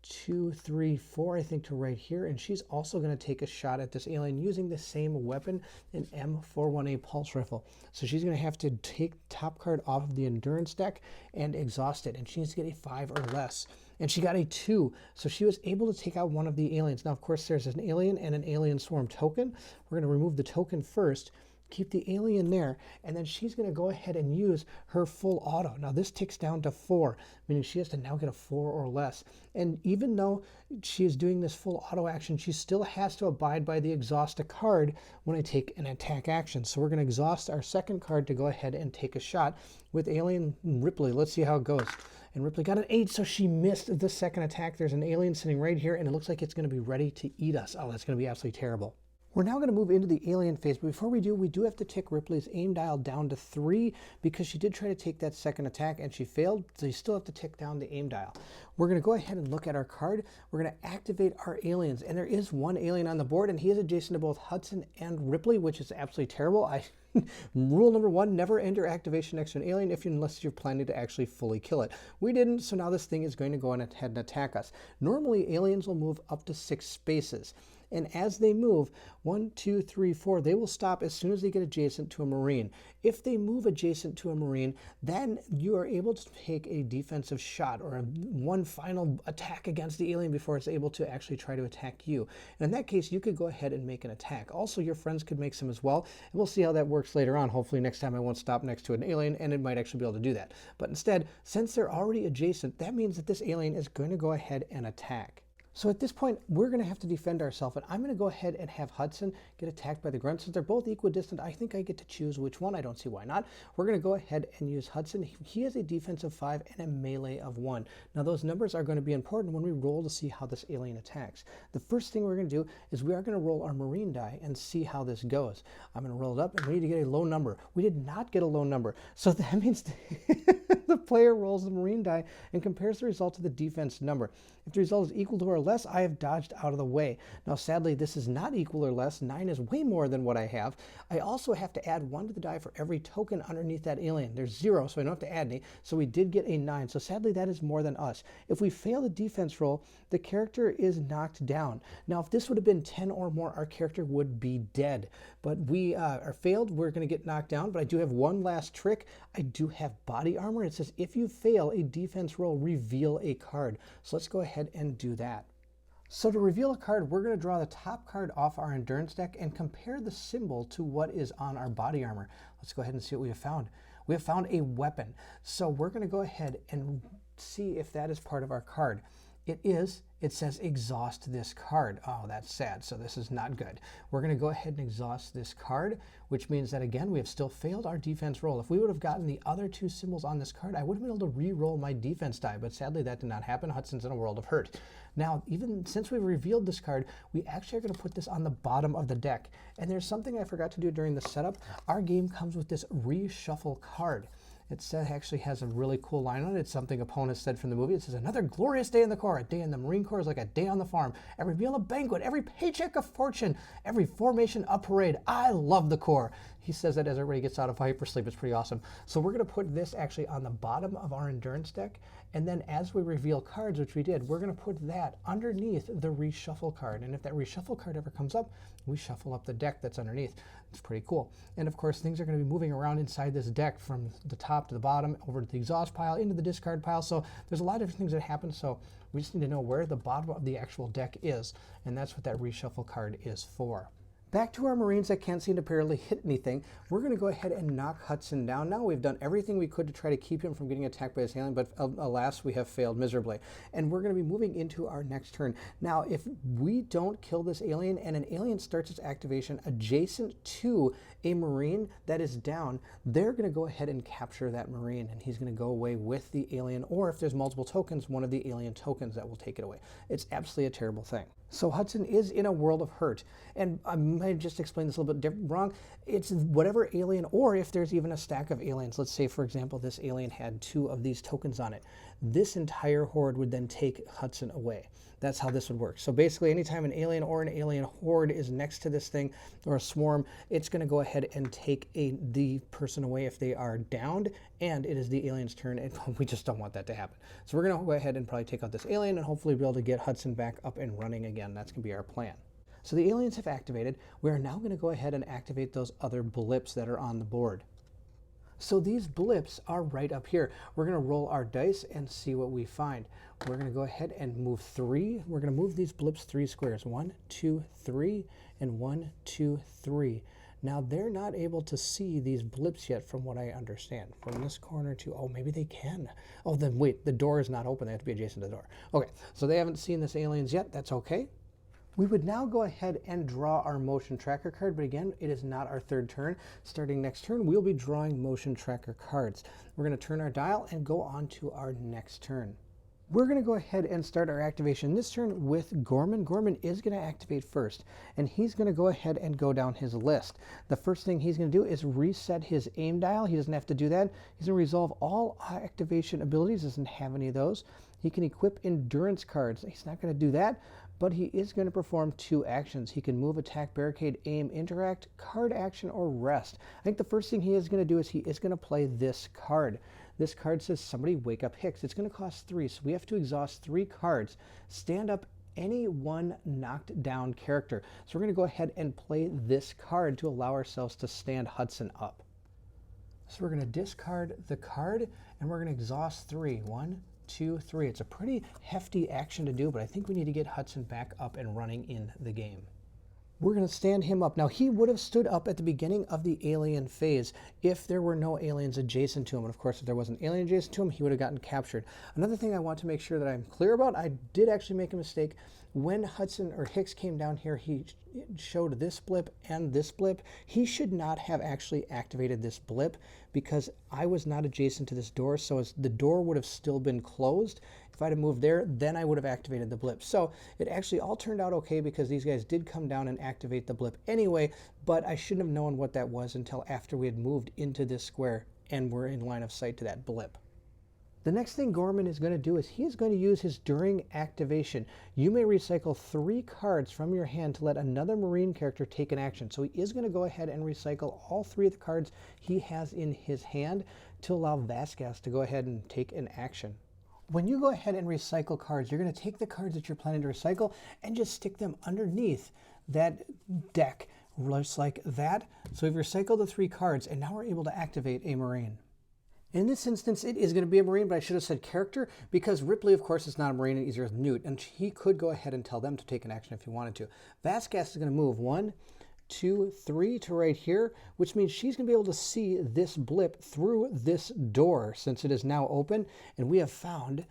2, 3, 4, I think, to right here, and she's also going to take a shot at this alien using the same weapon, an M41A pulse rifle. So she's going to have to take top card off of the endurance deck and exhaust it, and she needs to get a 5 or less. And she got a 2, so she was able to take out one of the aliens. Now, of course, there's an alien and an alien swarm token. We're going to remove the token first, keep the alien there, and then she's going to go ahead and use her full auto. Now this ticks down to 4, meaning she has to now get a 4 or less. And even though she is doing this full auto action, she still has to abide by the exhaust a card when I take an attack action. So we're going to exhaust our second card to go ahead and take a shot with alien Ripley. Let's see how it goes. And Ripley got an 8, so she missed the second attack. There's an alien sitting right here, and it looks like it's going to be ready to eat us. Oh, that's going to be absolutely terrible. We're now going to move into the alien phase, but before we do have to tick Ripley's aim dial down to 3 because she did try to take that second attack and she failed, so you still have to tick down the aim dial. We're going to go ahead and look at our card. We're going to activate our aliens, and there is one alien on the board, and he is adjacent to both Hudson and Ripley, which is absolutely terrible. Rule number 1, never end your activation next to an alien unless you're planning to actually fully kill it. We didn't, so now this thing is going to go ahead and attack us. Normally, aliens will move up to 6 spaces. And as they move, 1, 2, 3, 4, they will stop as soon as they get adjacent to a Marine. If they move adjacent to a Marine, then you are able to take a defensive shot or one final attack against the alien before it's able to actually try to attack you. And in that case, you could go ahead and make an attack. Also, your friends could make some as well, and we'll see how that works later on. Hopefully next time I won't stop next to an alien, and it might actually be able to do that. But instead, since they're already adjacent, that means that this alien is going to go ahead and attack. So at this point, we're going to have to defend ourselves, and I'm going to go ahead and have Hudson get attacked by the grunt. Since they're both equidistant, I think I get to choose which one. I don't see why not. We're going to go ahead and use Hudson. He has a defense of 5 and a melee of 1. Now those numbers are going to be important when we roll to see how this alien attacks. The first thing we're going to do is we are going to roll our marine die and see how this goes. I'm going to roll it up, and we need to get a low number. We did not get a low number, so that means the player rolls the marine die and compares the result to the defense number. If the result is equal to or less, I have dodged out of the way. Now, sadly, this is not equal or less. 9 is way more than what I have. I also have to add 1 to the die for every token underneath that alien. There's 0, so I don't have to add any. So we did get a 9. So sadly, that is more than us. If we fail the defense roll, the character is knocked down. Now, if this would have been 10 or more, our character would be dead. But we are failed. We're going to get knocked down. But I do have one last trick. I do have body armor. It says if you fail a defense roll, reveal a card. So let's go ahead and do that. So to reveal a card, we're going to draw the top card off our endurance deck and compare the symbol to what is on our body armor. Let's go ahead and see what we have found. We have found a weapon. So we're going to go ahead and see if that is part of our card. It is. It says exhaust this card. Oh, that's sad. So this is not good. We're going to go ahead and exhaust this card, which means that, again, we have still failed our defense roll. If we would have gotten the other 2 symbols on this card, I would have been able to re-roll my defense die, but sadly that did not happen. Hudson's in a world of hurt. Now, even since we've revealed this card, we actually are going to put this on the bottom of the deck. And there's something I forgot to do during the setup. Our game comes with this reshuffle card. It actually has a really cool line on it. It's something opponents said from the movie. It says, another glorious day in the Corps. A day in the Marine Corps is like a day on the farm. Every meal a banquet. Every paycheck a fortune. Every formation a parade. I love the Corps. He says that as everybody gets out of hypersleep. It's pretty awesome. So we're going to put this actually on the bottom of our endurance deck. And then as we reveal cards, which we did, we're going to put that underneath the reshuffle card. And if that reshuffle card ever comes up, we shuffle up the deck that's underneath. It's pretty cool. And of course, things are going to be moving around inside this deck from the top to the bottom, over to the exhaust pile, into the discard pile. So there's a lot of different things that happen. So we just need to know where the bottom of the actual deck is. And that's what that reshuffle card is for. Back to our Marines that can't seem to apparently hit anything. We're going to go ahead and knock Hudson down. Now we've done everything we could to try to keep him from getting attacked by this alien, but alas, we have failed miserably. And we're going to be moving into our next turn. Now, if we don't kill this alien and an alien starts its activation adjacent to a Marine that is down, they're going to go ahead and capture that Marine, and he's going to go away with the alien, or if there's multiple tokens, one of the alien tokens that will take it away. It's absolutely a terrible thing. So Hudson is in a world of hurt. And I might just explain this a little bit wrong. It's whatever alien, or if there's even a stack of aliens. Let's say, for example, this alien had 2 of these tokens on it. This entire horde would then take Hudson away. That's how this would work. So basically, anytime an alien or an alien horde is next to this thing, or a swarm, it's going to go ahead and take the person away if they are downed, and it is the alien's turn, and we just don't want that to happen. So we're going to go ahead and probably take out this alien and hopefully be able to get Hudson back up and running again. That's going to be our plan. So the aliens have activated. We are now going to go ahead and activate those other blips that are on the board. So these blips are right up here. We're going to roll our dice and see what we find. We're going to go ahead and move 3. We're going to move these blips 3 squares. 1, 2, 3, and 1, 2, 3. Now they're not able to see these blips yet from what I understand. From this corner to, oh, maybe they can. Oh, then wait, the door is not open. They have to be adjacent to the door. Okay, so they haven't seen this aliens yet. That's okay. We would now go ahead and draw our motion tracker card, but again, it is not our 3rd turn. Starting next turn, we'll be drawing motion tracker cards. We're going to turn our dial and go on to our next turn. We're going to go ahead and start our activation this turn with Gorman. Gorman is going to activate first, and he's going to go ahead and go down his list. The first thing he's going to do is reset his aim dial. He doesn't have to do that. He's going to resolve all activation abilities. Doesn't have any of those. He can equip endurance cards. He's not going to do that, but he is going to perform 2 actions. He can move, attack, barricade, aim, interact, card action, or rest. I think the first thing he is going to do is he is going to play this card. This card says, somebody wake up Hicks. It's going to cost 3, so we have to exhaust 3 cards. Stand up any one knocked down character. So we're going to go ahead and play this card to allow ourselves to stand Hudson up. So we're going to discard the card, and we're going to exhaust 3. 1, 2, 3. It's a pretty hefty action to do, but I think we need to get Hudson back up and running in the game. we're going to stand him up. Now, he would have stood up at the beginning of the alien phase if there were no aliens adjacent to him. And of course, if there was an alien adjacent to him, he would have gotten captured. Another thing I want to make sure that I'm clear about, I did actually make a mistake. When Hudson or Hicks came down here, he showed this blip and this blip. He should not have actually activated this blip because I was not adjacent to this door, so the door would have still been closed. If I'd have moved there, then I would have activated the blip. So it actually all turned out okay because these guys did come down and activate the blip anyway, but I shouldn't have known what that was until after we had moved into this square and were in line of sight to that blip. The next thing Gorman is going to do is he is going to use his during activation. You may recycle 3 cards from your hand to let another Marine character take an action. So he is going to go ahead and recycle all 3 of the cards he has in his hand to allow Vasquez to go ahead and take an action. When you go ahead and recycle cards, you're going to take the cards that you're planning to recycle and just stick them underneath that deck, just like that. So we've recycled the 3 cards, and now we're able to activate a Marine. In this instance, it is going to be a Marine, but I should have said character because Ripley, of course, is not a Marine, and either is Newt, and he could go ahead and tell them to take an action if he wanted to. Vasquez is going to move 1, 2, 3 to right here, which means she's going to be able to see this blip through this door since it is now open, and we have found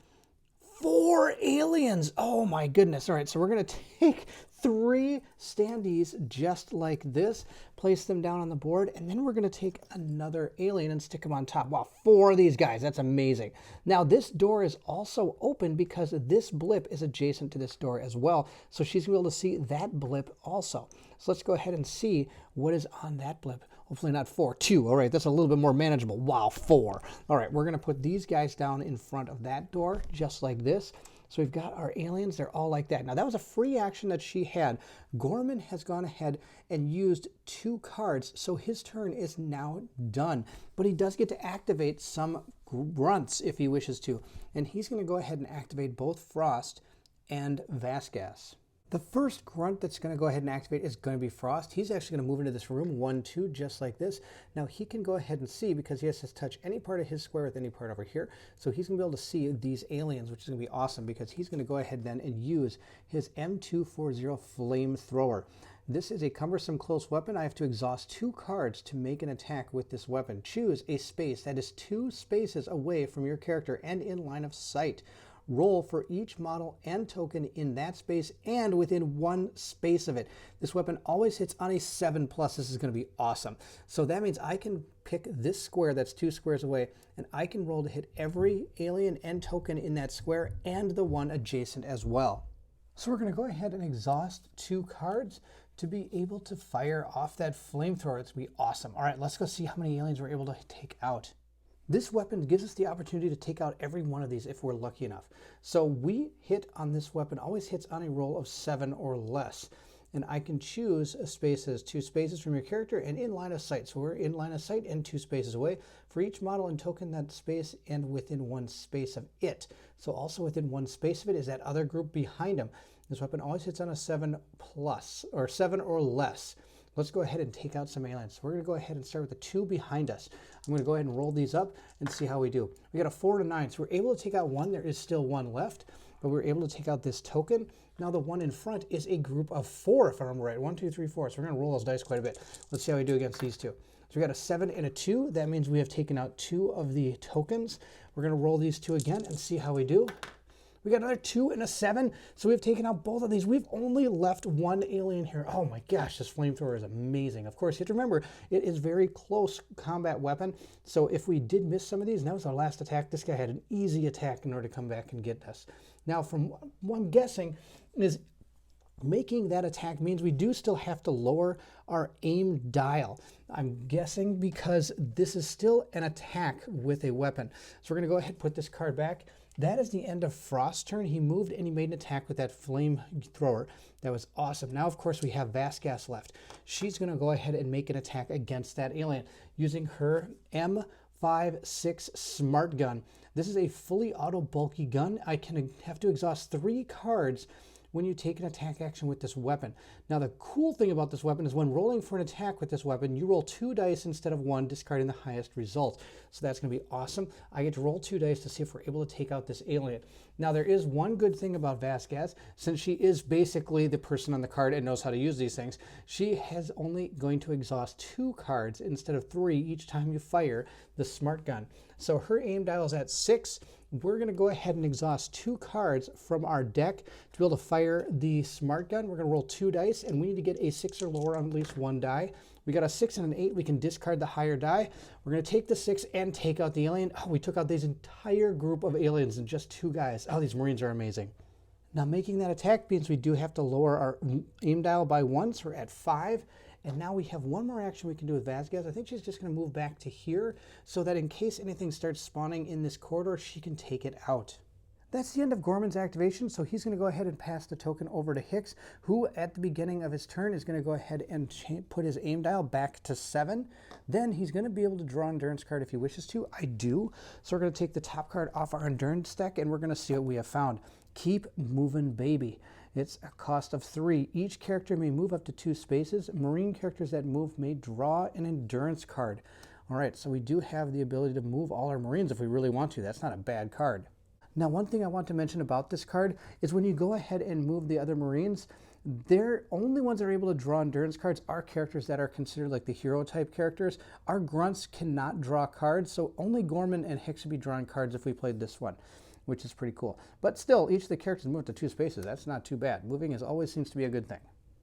4 aliens. Oh my goodness. All right, so we're going to take 3 standees just like this, place them down on the board, and then we're going to take another alien and stick them on top. Wow, 4 of these guys. That's amazing. Now, this door is also open because this blip is adjacent to this door as well, so she's going to be able to see that blip also. So let's go ahead and see what is on that blip. Hopefully not 4, 2. All right, that's a little bit more manageable. Wow, 4. All right, we're going to put these guys down in front of that door just like this. So we've got our aliens. They're all like that. Now, that was a free action that she had. Gorman has gone ahead and used 2 cards, so his turn is now done. But he does get to activate some grunts if he wishes to. And he's going to go ahead and activate both Frost and Vasquez. The first grunt that's going to go ahead and activate is going to be Frost. He's actually going to move into this room, 1, 2, just like this. Now he can go ahead and see because he has to touch any part of his square with any part over here. So he's going to be able to see these aliens, which is going to be awesome because he's going to go ahead then and use his M240 flamethrower. This is a cumbersome close weapon. I have to exhaust 2 cards to make an attack with this weapon. Choose a space that is 2 spaces away from your character and in line of sight. Roll for each model and token in that space and within 1 space of it. This weapon always hits on a 7+. This is going to be awesome. So that means I can pick this square that's 2 squares away, and I can roll to hit every alien and token in that square and the one adjacent as well. So we're going to go ahead and exhaust 2 cards to be able to fire off that flamethrower. It's going to be awesome. All right, let's go see how many aliens we're able to take out. This weapon gives us the opportunity to take out every one of these if we're lucky enough. So we hit on this weapon, always hits on a roll of 7 or less. And I can choose a space as 2 spaces from your character and in line of sight. So we're in line of sight and 2 spaces away. For each model and token that space and within 1 space of it. So also within 1 space of it is that other group behind him. This weapon always hits on a 7+ or 7 or less. Let's go ahead and take out some aliens. So we're going to go ahead and start with the 2 behind us. I'm going to go ahead and roll these up and see how we do. We got a 4 and a 9, so we're able to take out 1. There is still 1 left, but we're able to take out this token. Now the one in front is a group of 4, if I remember right. 1, 2, 3, 4. So we're going to roll those dice quite a bit. Let's see how we do against these 2. So we got a 7 and a 2. That means we have taken out 2 of the tokens. We're going to roll these 2 again and see how we do. We got another 2 and a 7, so we've taken out both of these. We've only left 1 alien here. Oh my gosh, this flamethrower is amazing. Of course, you have to remember, it is very close combat weapon, so if we did miss some of these, and that was our last attack, this guy had an easy attack in order to come back and get us. Now, from what I'm guessing is making that attack means we do still have to lower our aim dial. I'm guessing because this is still an attack with a weapon. So we're going to go ahead and put this card back. That is the end of Frost's turn. He moved and he made an attack with that flamethrower. That was awesome. Now, of course, we have Vasquez left. She's going to go ahead and make an attack against that alien using her M56 smart gun. This is a fully auto bulky gun. I can have to exhaust 3 cards when you take an attack action with this weapon. Now the cool thing about this weapon is when rolling for an attack with this weapon, you roll 2 dice instead of 1, discarding the highest result. So that's going to be awesome. I get to roll 2 dice to see if we're able to take out this alien. Now there is one good thing about Vasquez, since she is basically the person on the card and knows how to use these things, she has only going to exhaust 2 cards instead of 3 each time you fire the smart gun. So her aim dial is at 6. We're going to go ahead and exhaust 2 cards from our deck to be able to fire the smart gun. We're going to roll 2 dice, and we need to get a 6 or lower on at least 1 die. We got a 6 and an 8. We can discard the higher die. We're going to take the 6 and take out the alien. Oh, we took out this entire group of aliens in just 2 guys. Oh, these Marines are amazing. Now making that attack means we do have to lower our aim dial by 1, so we're at 5. And now we have one more action we can do with Vasquez. I think she's just going to move back to here so that in case anything starts spawning in this corridor, she can take it out. That's the end of Gorman's activation, so he's going to go ahead and pass the token over to Hicks, who at the beginning of his turn is going to go ahead and put his aim dial back to 7. Then he's going to be able to draw an endurance card if he wishes to. I do. So we're going to take the top card off our endurance deck, and we're going to see what we have found. Keep moving, baby. It's a cost of 3. Each character may move up to 2 spaces. Marine characters that move may draw an endurance card. All right, so we do have the ability to move all our Marines if we really want to. That's not a bad card. Now, one thing I want to mention about this card is when you go ahead and move the other Marines, they're only ones that are able to draw endurance cards are characters that are considered like the hero type characters. Our grunts cannot draw cards, so only Gorman and Hicks would be drawing cards if we played this one, which is pretty cool. But still, each of the characters move to 2 spaces. That's not too bad. Moving always seems to be a good thing.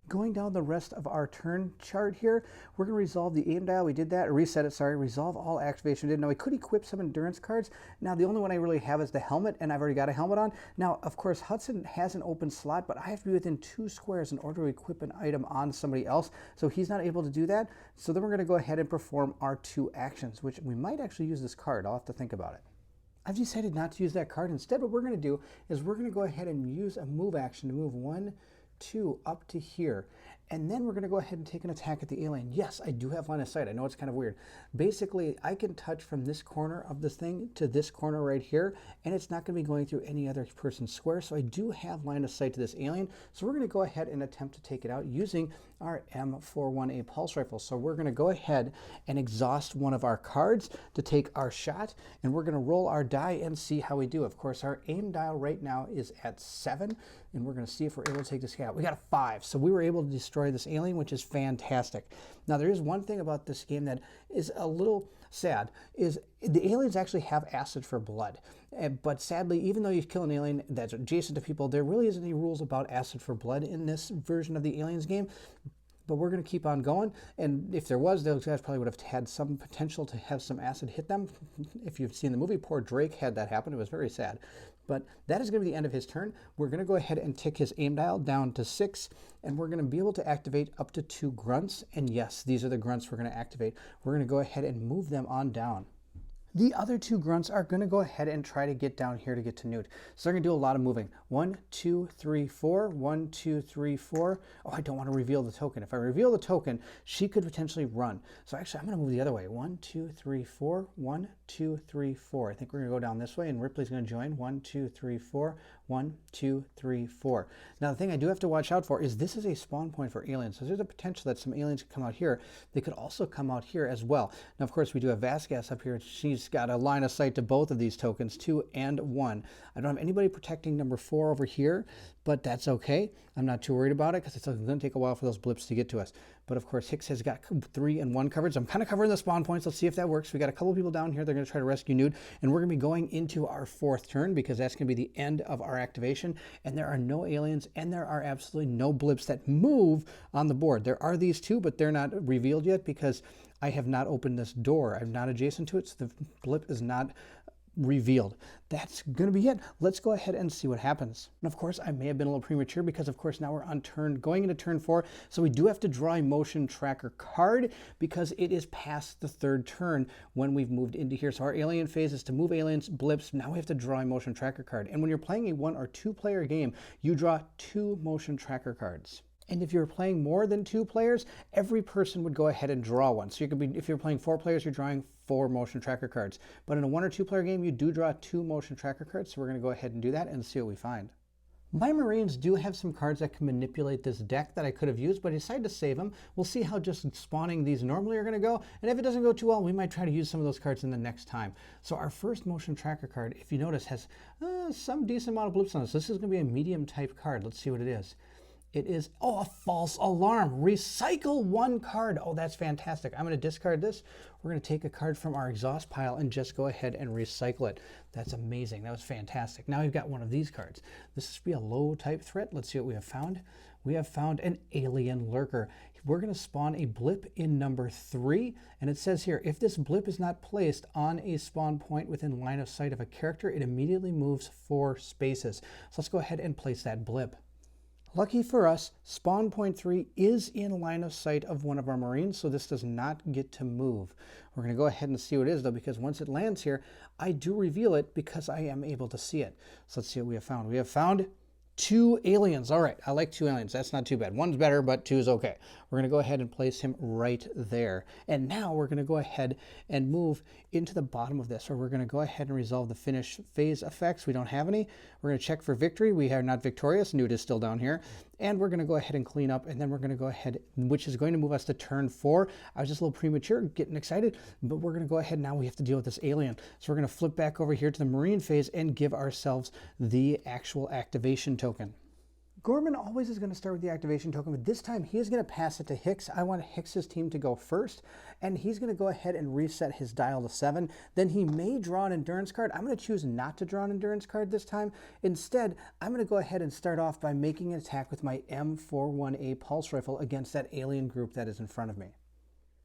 Going down the rest of our turn chart here, we're going to resolve the aim dial. We did that. Reset it, sorry. Resolve all activation. We did. Now, we could equip some endurance cards. Now, the only one I really have is the helmet, and I've already got a helmet on. Now, of course, Hudson has an open slot, but I have to be within 2 squares in order to equip an item on somebody else, so he's not able to do that. So then we're going to go ahead and perform our 2 actions, which we might actually use this card. I'll have to think about it. I've decided not to use that card. Instead, what we're going to do is we're going to go ahead and use a move action to move 1, 2 up to here. And then we're going to go ahead and take an attack at the alien. Yes, I do have line of sight. I know it's kind of weird. Basically, I can touch from this corner of this thing to this corner right here, and it's not going to be going through any other person's square. So I do have line of sight to this alien. So we're going to go ahead and attempt to take it out using our M41A pulse rifle. So we're going to go ahead and exhaust one of our cards to take our shot, and we're going to roll our die and see how we do. Of course, our aim dial right now is at 7, and we're going to see if we're able to take this guy out. We got a 5, so we were able to destroy this alien, which is fantastic. Now, there is one thing about this game that is a little sad, is the aliens actually have acid for blood. But sadly, even though you kill an alien that's adjacent to people, there really isn't any rules about acid for blood in this version of the Aliens game. But we're going to keep on going, and if there was, those guys probably would have had some potential to have some acid hit them. If you've seen the movie, poor Drake had that happen. It was very sad. But that is going to be the end of his turn. We're going to go ahead and tick his aim dial down to 6, and we're going to be able to activate up to 2 grunts. And yes, these are the grunts we're going to activate. We're going to go ahead and move them on down. The other 2 grunts are going to go ahead and try to get down here to get to Newt. So they're going to do a lot of moving. 1, 2, 3, 4. 1, 2, 3, 4. Oh, I don't want to reveal the token. If I reveal the token, she could potentially run. So actually, I'm going to move the other way. 1, 2, 3, 4. 1, 2, 3, 4. I think we're going to go down this way, and Ripley's going to join. 1, 2, 3, 4. 1, 2, 3, 4. Now, the thing I do have to watch out for is this is a spawn point for aliens. So there's a potential that some aliens could come out here. They could also come out here as well. Now, of course, we do have Vasquez up here. She's got a line of sight to both of these tokens, 2 and 1. I don't have anybody protecting number 4 over here, but that's okay. I'm not too worried about it because it's going to take a while for those blips to get to us. But of course, Hicks has got 3 and 1 covered, so I'm kind of covering the spawn points. Let's see if that works. We got a couple people down here. They're going to try to rescue Newt, and we're going to be going into our 4th turn because that's going to be the end of our activation. And there are no aliens, and there are absolutely no blips that move on the board. There are these 2, but they're not revealed yet because I have not opened this door. I'm not adjacent to it, so the blip is not revealed. That's going to be it. Let's go ahead and see what happens. And of course, I may have been a little premature because of course now we're on going into turn 4. So we do have to draw a motion tracker card because it is past the 3rd turn when we've moved into here. So our alien phase is to move aliens, blips. Now we have to draw a motion tracker card. And when you're playing a 1 or 2 player game, you draw 2 motion tracker cards. And if you're playing more than 2 players, every person would go ahead and draw one. So you could be, if you're playing 4 players, you're drawing 4 motion tracker cards. But in a 1 or 2 player game, you do draw 2 motion tracker cards. So we're going to go ahead and do that and see what we find. My Marines do have some cards that can manipulate this deck that I could have used, but I decided to save them. We'll see how just spawning these normally are going to go, and if it doesn't go too well, we might try to use some of those cards in the next time. So our first motion tracker card, if you notice, has some decent amount of blips on it. So this is going to be a medium type card. Let's see what it is. It is, a false alarm. Recycle one card. Oh, that's fantastic. I'm going to discard this. We're going to take a card from our exhaust pile and just go ahead and recycle it. That's amazing. That was fantastic. Now we've got one of these cards. This is be a low type threat. Let's see what we have found. We have found an alien lurker. We're going to spawn a blip in number 3. And it says here, if this blip is not placed on a spawn point within line of sight of a character, it immediately moves 4 spaces. So let's go ahead and place that blip. Lucky for us, spawn point 3 is in line of sight of one of our Marines, so this does not get to move. We're going to go ahead and see what it is, though, because once it lands here, I do reveal it because I am able to see it. So let's see what we have found. We have found 2 aliens. All right, I like 2 aliens. That's not too bad. One's better, but 2 is okay. We're going to go ahead and place him right there. And now we're going to go ahead and move into the bottom of this, or we're going to go ahead and resolve the finish phase effects. We don't have any. We're going to check for victory. We are not victorious. Newt is still down here. And we're going to go ahead and clean up, and then we're going to go ahead, which is going to move us to turn 4. I was just a little premature, getting excited, but we're going to go ahead now. We have to deal with this alien. So we're going to flip back over here to the Marine phase and give ourselves the actual activation token. Gorman always is going to start with the activation token, but this time he is going to pass it to Hicks. I want Hicks's team to go first, and he's going to go ahead and reset his dial to 7. Then he may draw an endurance card. I'm going to choose not to draw an endurance card this time. Instead, I'm going to go ahead and start off by making an attack with my M41A pulse rifle against that alien group that is in front of me.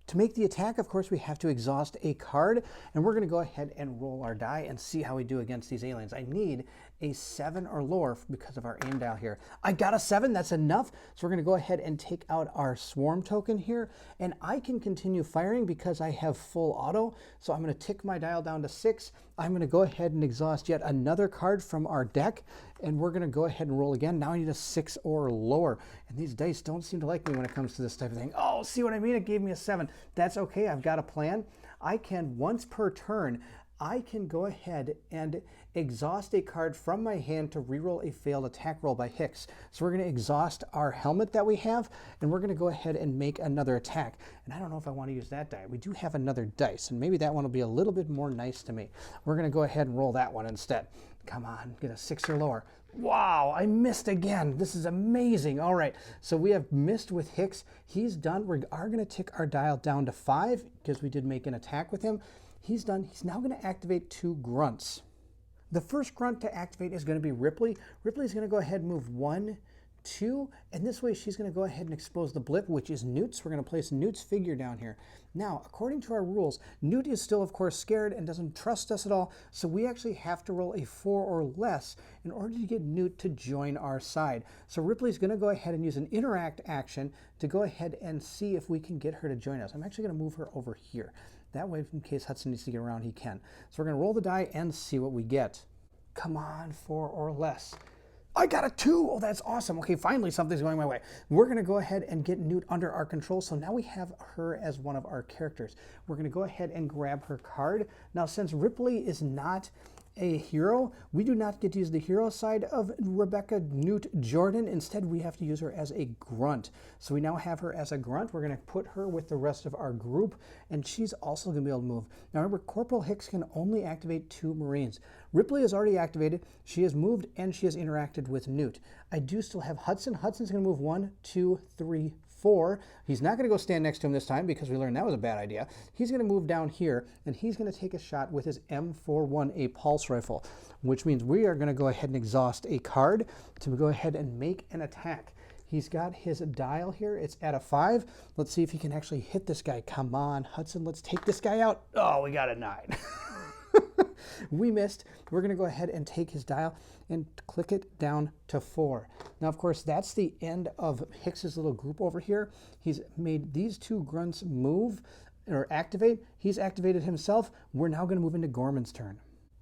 To make the attack, of course, we have to exhaust a card, and we're going to go ahead and roll our die and see how we do against these aliens. I need a 7 or lower because of our aim dial here. I got a 7, that's enough. So we're going to go ahead and take out our swarm token here, and I can continue firing because I have full auto. So I'm going to tick my dial down to 6. I'm going to go ahead and exhaust yet another card from our deck, and we're going to go ahead and roll again. Now I need a 6 or lower, and these dice don't seem to like me when it comes to this type of thing. Oh, see what I mean? It gave me a 7. That's okay. I've got a plan. I can, once per turn, I can go ahead and exhaust a card from my hand to reroll a failed attack roll by Hicks. So we're going to exhaust our helmet that we have, and we're going to go ahead and make another attack. And I don't know if I want to use that die. We do have another dice, and maybe that one will be a little bit more nice to me. We're going to go ahead and roll that one instead. Come on, get a 6 or lower. Wow, I missed again. This is amazing. All right, so we have missed with Hicks. He's done. We are going to tick our dial down to 5 because we did make an attack with him. He's done. He's now going to activate 2 grunts. The first grunt to activate is going to be Ripley. Ripley's going to go ahead and move 1, 2, and this way she's going to go ahead and expose the blip, which is Newt. So we're going to place Newt's figure down here. Now, according to our rules, Newt is still, of course, scared and doesn't trust us at all, so we actually have to roll a 4 or less in order to get Newt to join our side. So Ripley's going to go ahead and use an interact action to go ahead and see if we can get her to join us. I'm actually going to move her over here. That way, in case Hudson needs to get around, he can. So we're going to roll the die and see what we get. Come on, 4 or less. I got a 2. Oh, that's awesome. Okay, finally something's going my way. We're going to go ahead and get Newt under our control. So now we have her as one of our characters. We're going to go ahead and grab her card. Now, since Ripley is not a hero, we do not get to use the hero side of Rebecca Newt Jordan. Instead, we have to use her as a grunt. So we now have her as a grunt. We're going to put her with the rest of our group, and she's also going to be able to move. Now remember, Corporal Hicks can only activate 2 Marines. Ripley is already activated. She has moved, and she has interacted with Newt. I do still have Hudson. Hudson's going to move 1, 2, 3, 4. He's not going to go stand next to him this time because we learned that was a bad idea. He's going to move down here, and he's going to take a shot with his M41A pulse rifle, which means we are going to go ahead and exhaust a card to go ahead and make an attack. He's got his dial here. It's at a 5. Let's see if he can actually hit this guy. Come on, Hudson, let's take this guy out. Oh, we got a 9. We missed. We're going to go ahead and take his dial and click it down to 4. Now, of course, that's the end of Hicks's little group over here. He's made these 2 grunts move or activate. He's activated himself. We're now going to move into Gorman's turn.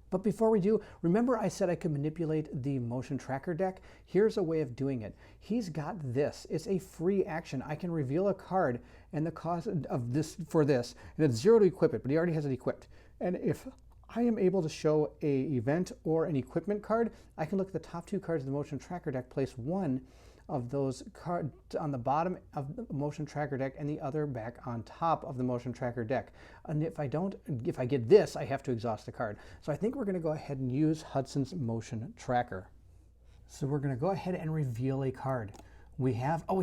But before we do, remember I said I could manipulate the motion tracker deck? Here's a way of doing it. He's got this. It's a free action. I can reveal a card and the cost of this for this, and it's 0 to equip it, but he already has it equipped. And if I am able to show a event or an equipment card. I can look at the top 2 cards of the motion tracker deck, place one of those cards on the bottom of the motion tracker deck and the other back on top of the motion tracker deck. And if I get this, I have to exhaust the card. So I think we're going to go ahead and use Hudson's motion tracker. So we're going to go ahead and reveal a card. We have a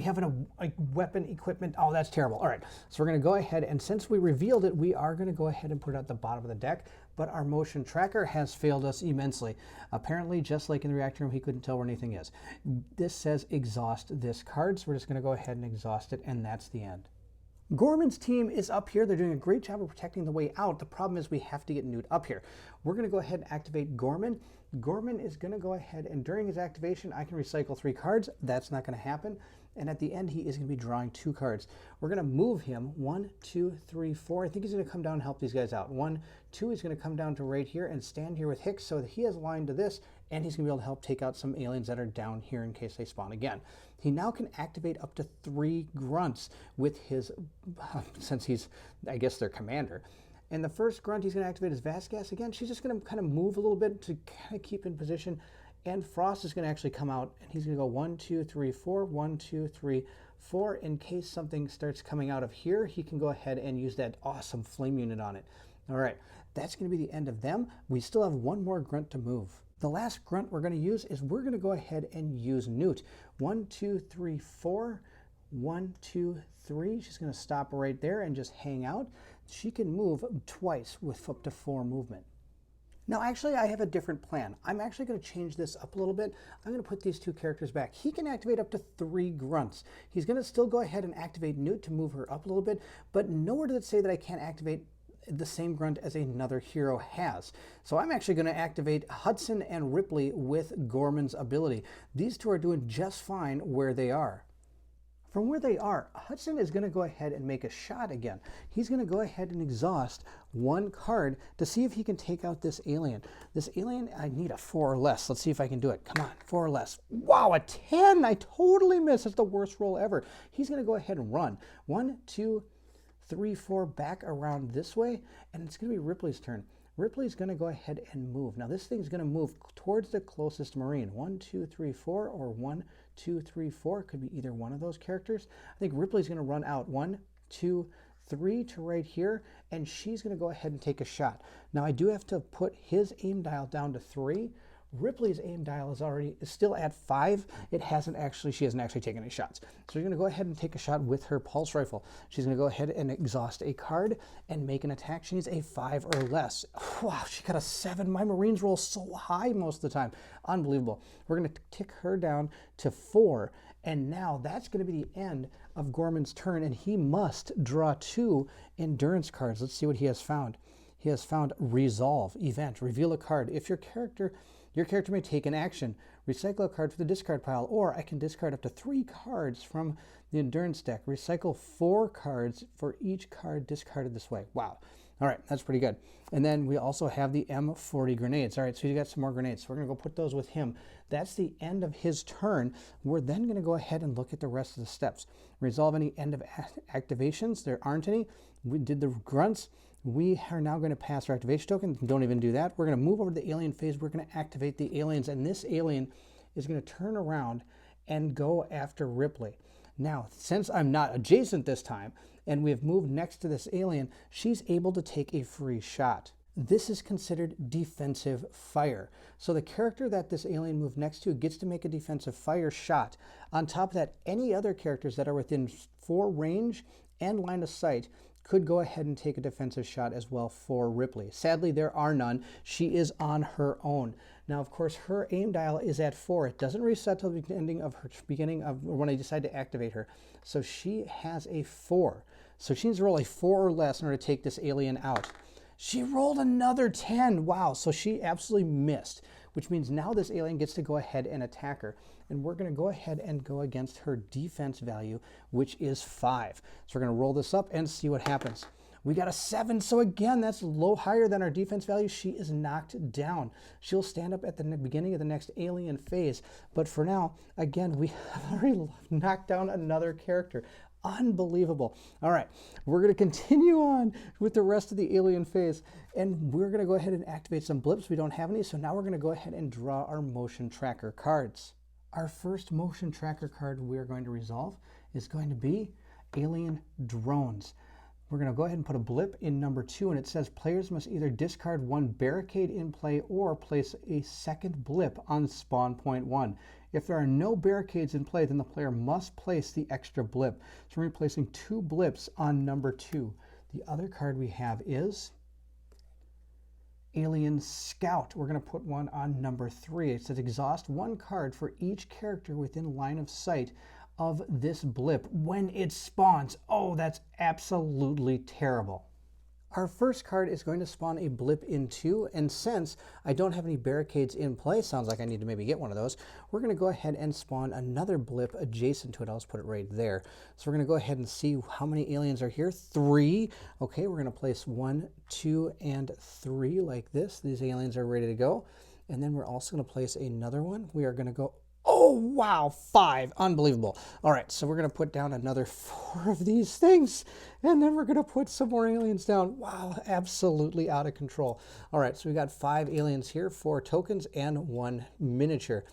weapon equipment. Oh, that's terrible. All right, so we're going to go ahead, and since we revealed it, we are going to go ahead and put it at the bottom of the deck, but our motion tracker has failed us immensely. Apparently, just like in the reactor room, he couldn't tell where anything is. This says exhaust this card, so we're just going to go ahead and exhaust it, and that's the end. Gorman's team is up here. They're doing a great job of protecting the way out. The problem is we have to get Newt up here. We're going to go ahead and activate Gorman. Gorman is going to go ahead, and during his activation, I can recycle 3 cards. That's not going to happen. And at the end, he is going to be drawing 2 cards. We're going to move him 1, 2, 3, 4. I think he's going to come down and help these guys out. 1, 2, he's going to come down to right here and stand here with Hicks so that he has a line to this, and he's going to be able to help take out some aliens that are down here in case they spawn again. He now can activate up to 3 grunts with his, since he's, I guess, their commander. And the first grunt he's going to activate is Vasquez again. She's just going to kind of move a little bit to kind of keep in position. And Frost is going to actually come out, and he's going to go 1, 2, 3, 4, 1, 2, 3, 4. In case something starts coming out of here, he can go ahead and use that awesome flame unit on it. All right, that's going to be the end of them. We still have 1 more grunt to move. The last grunt we're going to use is we're going to go ahead and use Newt. 1, 2, 3, 4. 1, 2, 3. She's going to stop right there and just hang out. She can move twice with up to 4 movement. Now, actually, I have a different plan. I'm actually going to change this up a little bit. I'm going to put these 2 characters back. He can activate up to 3 grunts. He's going to still go ahead and activate Newt to move her up a little bit, but nowhere does it say that I can't activate the same grunt as another hero has. So I'm actually going to activate Hudson and Ripley with Gorman's ability. These 2 are doing just fine where they are. From where they are, Hudson is going to go ahead and make a shot again. He's going to go ahead and exhaust 1 card to see if he can take out this alien. This alien, I need a 4 or less. Let's see if I can do it. Come on, 4 or less. Wow, a 10! I totally missed. It's the worst roll ever. He's going to go ahead and run. 1, 2, 3, 4 back around this way, and it's going to be Ripley's turn. Ripley's going to go ahead and move. Now this thing's going to move towards the closest Marine. 1, 2, 3, 4, or 1, 2, 3, 4. Could be either one of those characters. I think Ripley's going to run out 1, 2, 3 to right here, and she's going to go ahead and take a shot. Now I do have to put his aim dial down to 3. Ripley's aim dial is still at 5. She hasn't actually taken any shots. So you're going to go ahead and take a shot with her pulse rifle. She's going to go ahead and exhaust a card and make an attack. She needs a 5 or less. Wow, she got a 7. My Marines roll so high most of the time. Unbelievable. We're going to tick her down to 4. And now that's going to be the end of Gorman's turn, and he must draw 2 endurance cards. Let's see what he has found. He has found Resolve, Event, reveal a card. If your character may take an action, recycle a card from the discard pile, or I can discard up to 3 cards from the endurance deck. Recycle 4 cards for each card discarded this way. Wow. All right, that's pretty good. And then we also have the M40 grenades. All right, so you got some more grenades. So we're going to go put those with him. That's the end of his turn. We're then going to go ahead and look at the rest of the steps. Resolve any end of activations. There aren't any. We did the grunts. We are now going to pass our activation token. Don't even do that. We're going to move over to the alien phase. We're going to activate the aliens, and this alien is going to turn around and go after Ripley. Now, since I'm not adjacent this time, and we have moved next to this alien, she's able to take a free shot. This is considered defensive fire. So the character that this alien moved next to gets to make a defensive fire shot. On top of that, any other characters that are within 4 range and line of sight could go ahead and take a defensive shot as well for Ripley. Sadly, there are none. She is on her own. Now, of course, her aim dial is at 4. It doesn't reset till the beginning of when I decide to activate her. So she has a 4. So she needs to roll a 4 or less in order to take this alien out. She rolled another 10. Wow, so she absolutely missed, which means now this alien gets to go ahead and attack her. And we're going to go ahead and go against her defense value, which is 5. So we're going to roll this up and see what happens. We got a 7, so again, that's higher than our defense value. She is knocked down. She'll stand up at the beginning of the next alien phase. But for now, again, we have already knocked down another character. Unbelievable. All right, we're going to continue on with the rest of the alien phase, and we're going to go ahead and activate some blips. We don't have any, so now we're going to go ahead and draw our motion tracker cards. Our first motion tracker card we're going to resolve is going to be alien drones. We're going to go ahead and put a blip in number 2, and it says players must either discard one barricade in play or place a second blip on spawn point 1. If there are no barricades in play, then the player must place the extra blip. So we're placing 2 blips on number 2. The other card we have is Alien Scout. We're going to put one on number 3. It says exhaust 1 card for each character within line of sight of this blip when it spawns. Oh, that's absolutely terrible. Our first card is going to spawn a blip in 2, and since I don't have any barricades in play, sounds like I need to maybe get one of those, we're going to go ahead and spawn another blip adjacent to it. I'll just put it right there. So we're going to go ahead and see how many aliens are here. 3. Okay, we're going to place 1, 2, and 3 like this. These aliens are ready to go. And then we're also going to place another one. We are going to go, oh, wow, 5. Unbelievable. All right, so we're going to put down another 4 of these things, and then we're going to put some more aliens down. Wow, absolutely out of control. All right, so we got 5 aliens here, 4 tokens, and 1 miniature.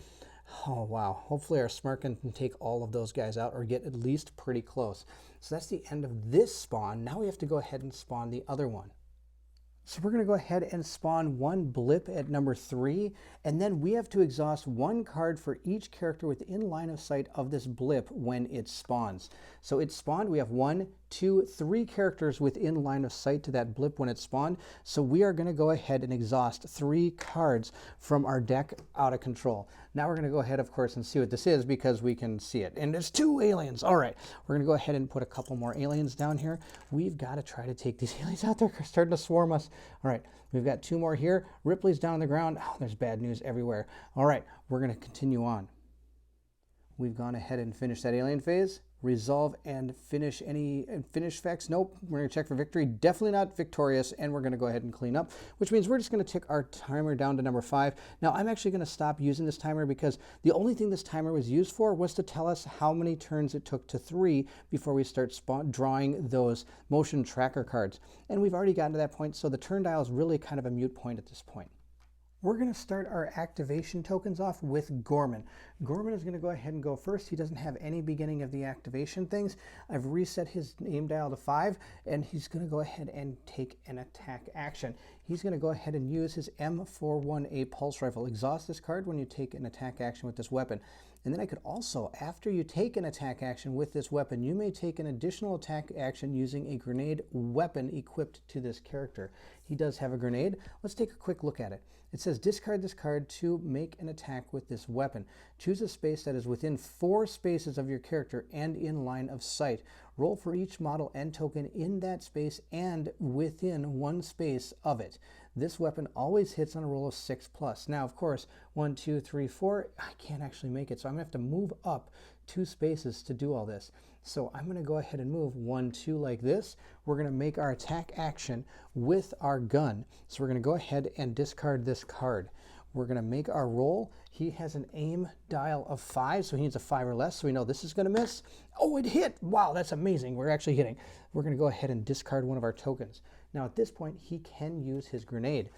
Oh, wow. Hopefully our Smarkin can take all of those guys out or get at least pretty close. So that's the end of this spawn. Now we have to go ahead and spawn the other one. So we're going to go ahead and spawn 1 blip at number 3, and then we have to exhaust 1 card for each character within line of sight of this blip when it spawns. So it spawned, we have 1, 2, 3 characters within line of sight to that blip when it spawned. So we are going to go ahead and exhaust 3 cards from our deck out of control. Now we're going to go ahead, of course, and see what this is because we can see it. And there's 2 aliens. All right, we're going to go ahead and put a couple more aliens down here. We've got to try to take these aliens out there. They're starting to swarm us. All right, we've got 2 more here. Ripley's down on the ground. Oh, there's bad news everywhere. All right, we're going to continue on. We've gone ahead and finished that alien phase. Resolve and finish effects. Nope, we're going to check for victory. Definitely not victorious, and we're going to go ahead and clean up, which means we're just going to tick our timer down to number 5. Now, I'm actually going to stop using this timer because the only thing this timer was used for was to tell us how many turns it took to 3 before we start drawing those motion tracker cards. And we've already gotten to that point, so the turn dial is really kind of a moot point at this point. We're going to start our activation tokens off with Gorman. Gorman is going to go ahead and go first. He doesn't have any beginning of the activation things. I've reset his aim dial to 5, and he's going to go ahead and take an attack action. He's going to go ahead and use his M41A pulse rifle. Exhaust this card when you take an attack action with this weapon. And then I could also, after you take an attack action with this weapon, you may take an additional attack action using a grenade weapon equipped to this character. He does have a grenade. Let's take a quick look at it. It says discard this card to make an attack with this weapon. Choose a space that is within 4 spaces of your character and in line of sight. Roll for each model and token in that space and within 1 space of it. This weapon always hits on a roll of 6+. Now, of course, 1, 2, 3, 4, I can't actually make it, so I'm going to have to move up 2 spaces to do all this. So I'm going to go ahead and move 1, 2 like this. We're going to make our attack action with our gun. So we're going to go ahead and discard this card. We're going to make our roll. He has an aim dial of 5, so he needs a 5 or less, so we know this is going to miss. Oh, it hit! Wow, that's amazing. We're actually hitting. We're going to go ahead and discard one of our tokens. Now, at this point, he can use his grenade.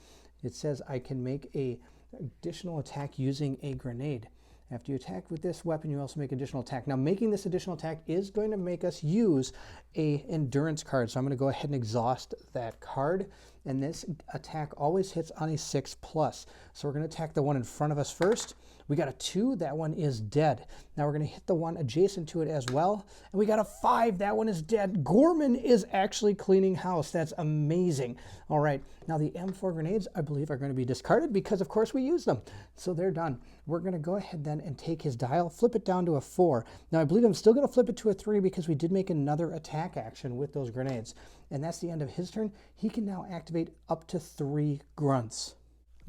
It says I can make an additional attack using a grenade. After you attack with this weapon, you also make additional attack. Now, making this additional attack is going to make us use an endurance card. So I'm going to go ahead and exhaust that card. And this attack always hits on a 6+. So we're going to attack the one in front of us first. We got a 2. That one is dead. Now we're going to hit the one adjacent to it as well. And we got a 5. That one is dead. Gorman is actually cleaning house. That's amazing. All right. Now the M4 grenades, I believe, are going to be discarded because, of course, we used them. So they're done. We're going to go ahead then and take his dial, flip it down to a 4. Now I believe I'm still going to flip it to a 3 because we did make another attack action with those grenades. And that's the end of his turn. He can now activate up to 3 grunts.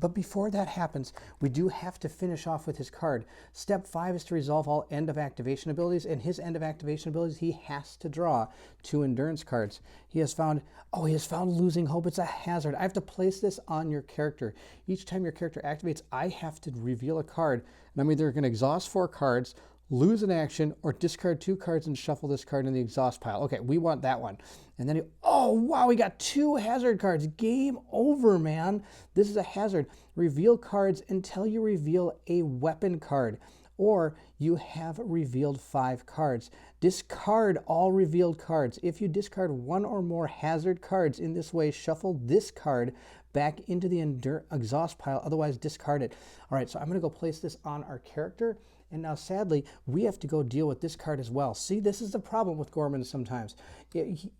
But before that happens, we do have to finish off with his card. Step 5 is to resolve all end of activation abilities, and his end of activation abilities, he has to draw 2 endurance cards. He has found losing hope. It's a hazard. I have to place this on your character. Each time your character activates, I have to reveal a card, and I'm either going to exhaust 4 cards, lose an action, or discard 2 cards and shuffle this card in the exhaust pile. Okay, we want that one. And then, oh wow, we got 2 hazard cards. Game over, man. This is a hazard. Reveal cards until you reveal a weapon card, or you have revealed 5 cards. Discard all revealed cards. If you discard 1 or more hazard cards in this way, shuffle this card back into the exhaust pile, otherwise discard it. All right, so I'm gonna go place this on our character. And now, sadly, we have to go deal with this card as well. See, this is the problem with Gorman sometimes.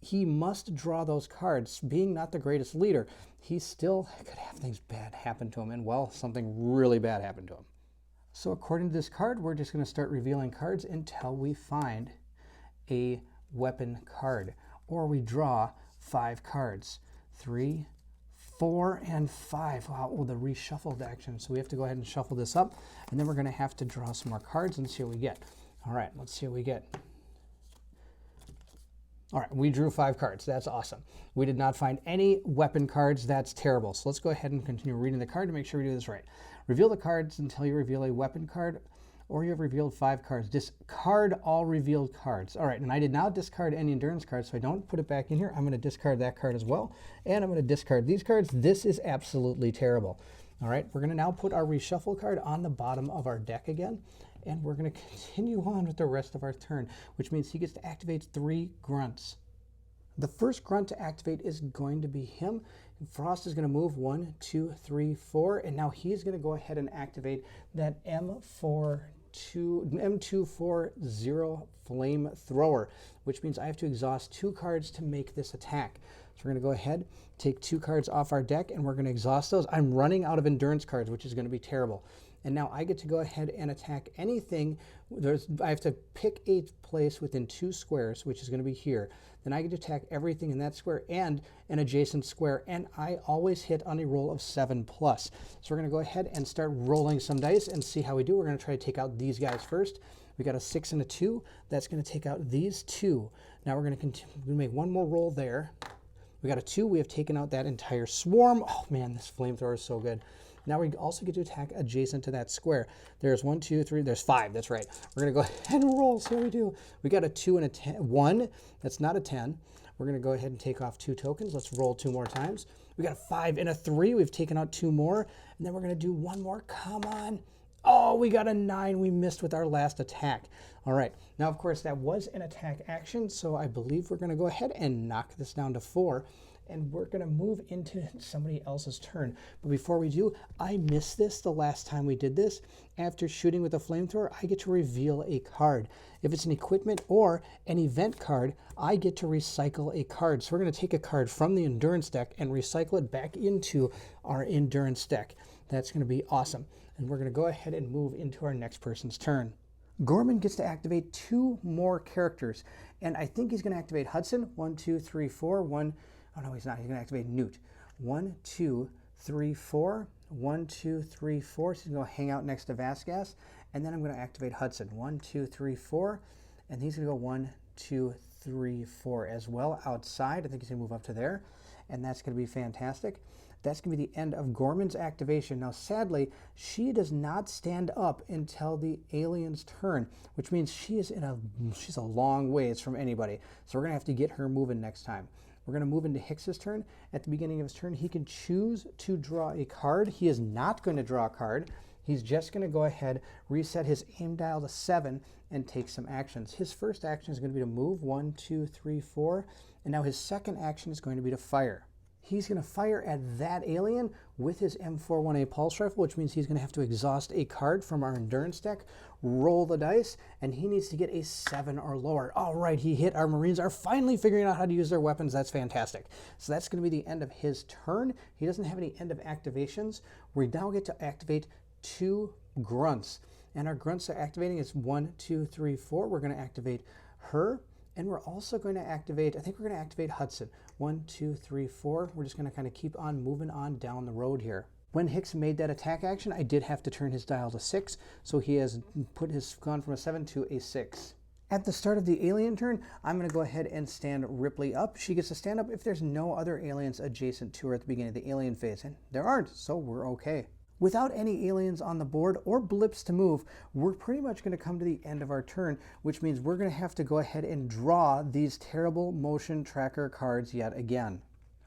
He must draw those cards. Being not the greatest leader, he still could have things bad happen to him. And, well, something really bad happened to him. So according to this card, we're just going to start revealing cards until we find a weapon card. Or we draw 5 cards. 3, 4, and 5. Wow, oh, the reshuffled action. So we have to go ahead and shuffle this up, and then we're going to have to draw some more cards and see what we get. All right, let's see what we get. All right, we drew 5 cards. That's awesome. We did not find any weapon cards. That's terrible. So let's go ahead and continue reading the card to make sure we do this right. Reveal the cards until you reveal a weapon card, or you have revealed 5 cards. Discard all revealed cards. All right, and I did not discard any endurance cards, so I don't put it back in here. I'm going to discard that card as well, and I'm going to discard these cards. This is absolutely terrible. All right, we're going to now put our reshuffle card on the bottom of our deck again, and we're going to continue on with the rest of our turn, which means he gets to activate 3 grunts. The first grunt to activate is going to be him. Frost is going to move 1, 2, 3, 4, and now he's going to go ahead and activate that M240 flamethrower, which means I have to exhaust 2 cards to make this attack. So we're going to go ahead, take 2 cards off our deck, and we're going to exhaust those. I'm running out of endurance cards, which is going to be terrible. And now I get to go ahead and attack anything. I have to pick a place within 2 squares, which is going to be here. Then I get to attack everything in that square and an adjacent square, and I always hit on a roll of 7+. So we're going to go ahead and start rolling some dice and see how we do. We're going to try to take out these guys first. We got a 6 and a 2. That's going to take out these 2. Now we're going to continue. We're going to make one more roll there. We got a 2. We have taken out that entire swarm. Oh man, this flamethrower is so good. Now we also get to attack adjacent to that square. There's 1, 2, 3, there's 5, that's right. We're gonna go ahead and roll, see how we do. We got a 2 and a 10, 1, that's not a 10. We're gonna go ahead and take off 2 tokens. Let's roll 2 more times. We got a 5 and a 3, we've taken out 2 more, and then we're gonna do 1 more, come on. Oh, we got a 9, we missed with our last attack. All right, now of course that was an attack action, so I believe we're gonna go ahead and knock this down to 4. And we're going to move into somebody else's turn. But before we do, I missed this the last time we did this. After shooting with a flamethrower, I get to reveal a card. If it's an equipment or an event card, I get to recycle a card. So we're going to take a card from the endurance deck and recycle it back into our endurance deck. That's going to be awesome. And we're going to go ahead and move into our next person's turn. Gorman gets to activate 2 more characters. And I think he's going to activate Hudson. 1, 2, 3, 4, 1... Oh, no, he's not. He's going to activate Newt. 1, 2, 3, 4. 1, 2, 3, 4. So he's going to hang out next to Vasquez. And then I'm going to activate Hudson. 1, 2, 3, 4. And he's going to go 1, 2, 3, 4 as well outside. I think he's going to move up to there. And that's going to be fantastic. That's going to be the end of Gorman's activation. Now, sadly, she does not stand up until the alien's turn, which means she's a long ways from anybody. So we're going to have to get her moving next time. We're going to move into Hicks's turn. At the beginning of his turn, he can choose to draw a card. He is not going to draw a card. He's just going to go ahead, reset his aim dial to 7, and take some actions. His first action is going to be to move 1, 2, 3, 4, and now his second action is going to be to fire. He's going to fire at that alien with his M41A pulse rifle, which means he's going to have to exhaust a card from our endurance deck, roll the dice, and he needs to get a 7 or lower. All right, he hit. Our Marines are finally figuring out how to use their weapons. That's fantastic. So that's going to be the end of his turn. He doesn't have any end of activations. We now get to activate 2 grunts. And our grunts are activating is 1, 2, 3, 4. We're going to activate her. And we're also going to activate, I think we're going to activate Hudson. 1, 2, 3, 4. We're just going to kind of keep on moving on down the road here. When Hicks made that attack action, I did have to turn his dial to 6, so he has gone from a 7 to a 6. At the start of the alien turn, I'm going to go ahead and stand Ripley up. She gets to stand up if there's no other aliens adjacent to her at the beginning of the alien phase, and there aren't, so we're okay. Without any aliens on the board or blips to move, we're pretty much going to come to the end of our turn, which means we're going to have to go ahead and draw these terrible motion tracker cards yet again.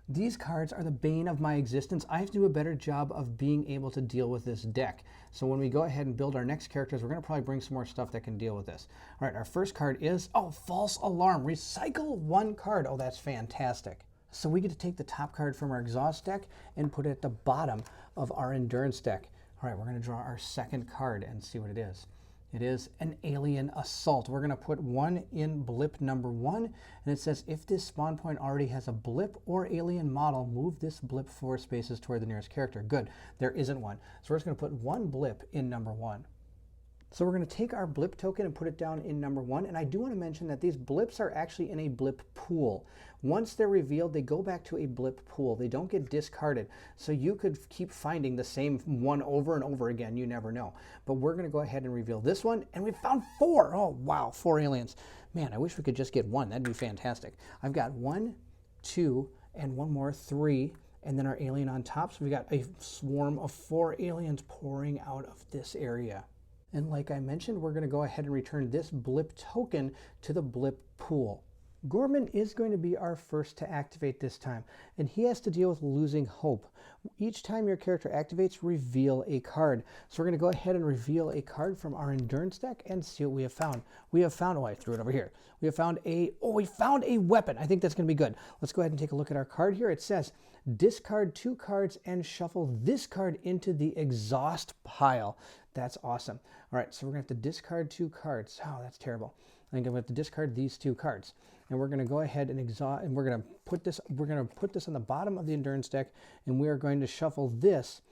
These cards are the bane of my existence. I have to do a better job of being able to deal with this deck. So when we go ahead and build our next characters, we're going to probably bring some more stuff that can deal with this. All right, our first card is, false alarm. Recycle one card. Oh, that's fantastic. So we get to take the top card from our exhaust deck and put it at the bottom of our endurance deck. All right, we're going to draw our second card and see what it is. It is an alien assault. We're going to put one in blip number 1, and it says if this spawn point already has a blip or alien model, move this blip 4 spaces toward the nearest character. Good, there isn't one. So we're just going to put one blip in number 1. So we're going to take our blip token and put it down in number 1. And I do want to mention that these blips are actually in a blip pool. Once they're revealed, they go back to a blip pool. They don't get discarded. So you could keep finding the same one over and over again. You never know. But we're going to go ahead and reveal this one. And we found 4. Oh, wow, 4 aliens. Man, I wish we could just get 1. That'd be fantastic. I've got 1, 2, and one more, 3. And then our alien on top. So we got a swarm of 4 aliens pouring out of this area. And like I mentioned, we're going to go ahead and return this blip token to the blip pool. Gorman is going to be our first to activate this time, and he has to deal with losing hope. Each time your character activates, reveal a card. So we're going to go ahead and reveal a card from our endurance deck and see what we have found. We have found, I threw it over here. We found a weapon. I think that's going to be good. Let's go ahead and take a look at our card here. It says, discard 2 cards and shuffle this card into the exhaust pile. That's awesome. All right, so we're going to have to discard 2 cards. Oh, that's terrible. I think I'm going to have to discard these 2 cards. And we're going to go ahead and we're going to put this on the bottom of the endurance deck, and we are going to shuffle this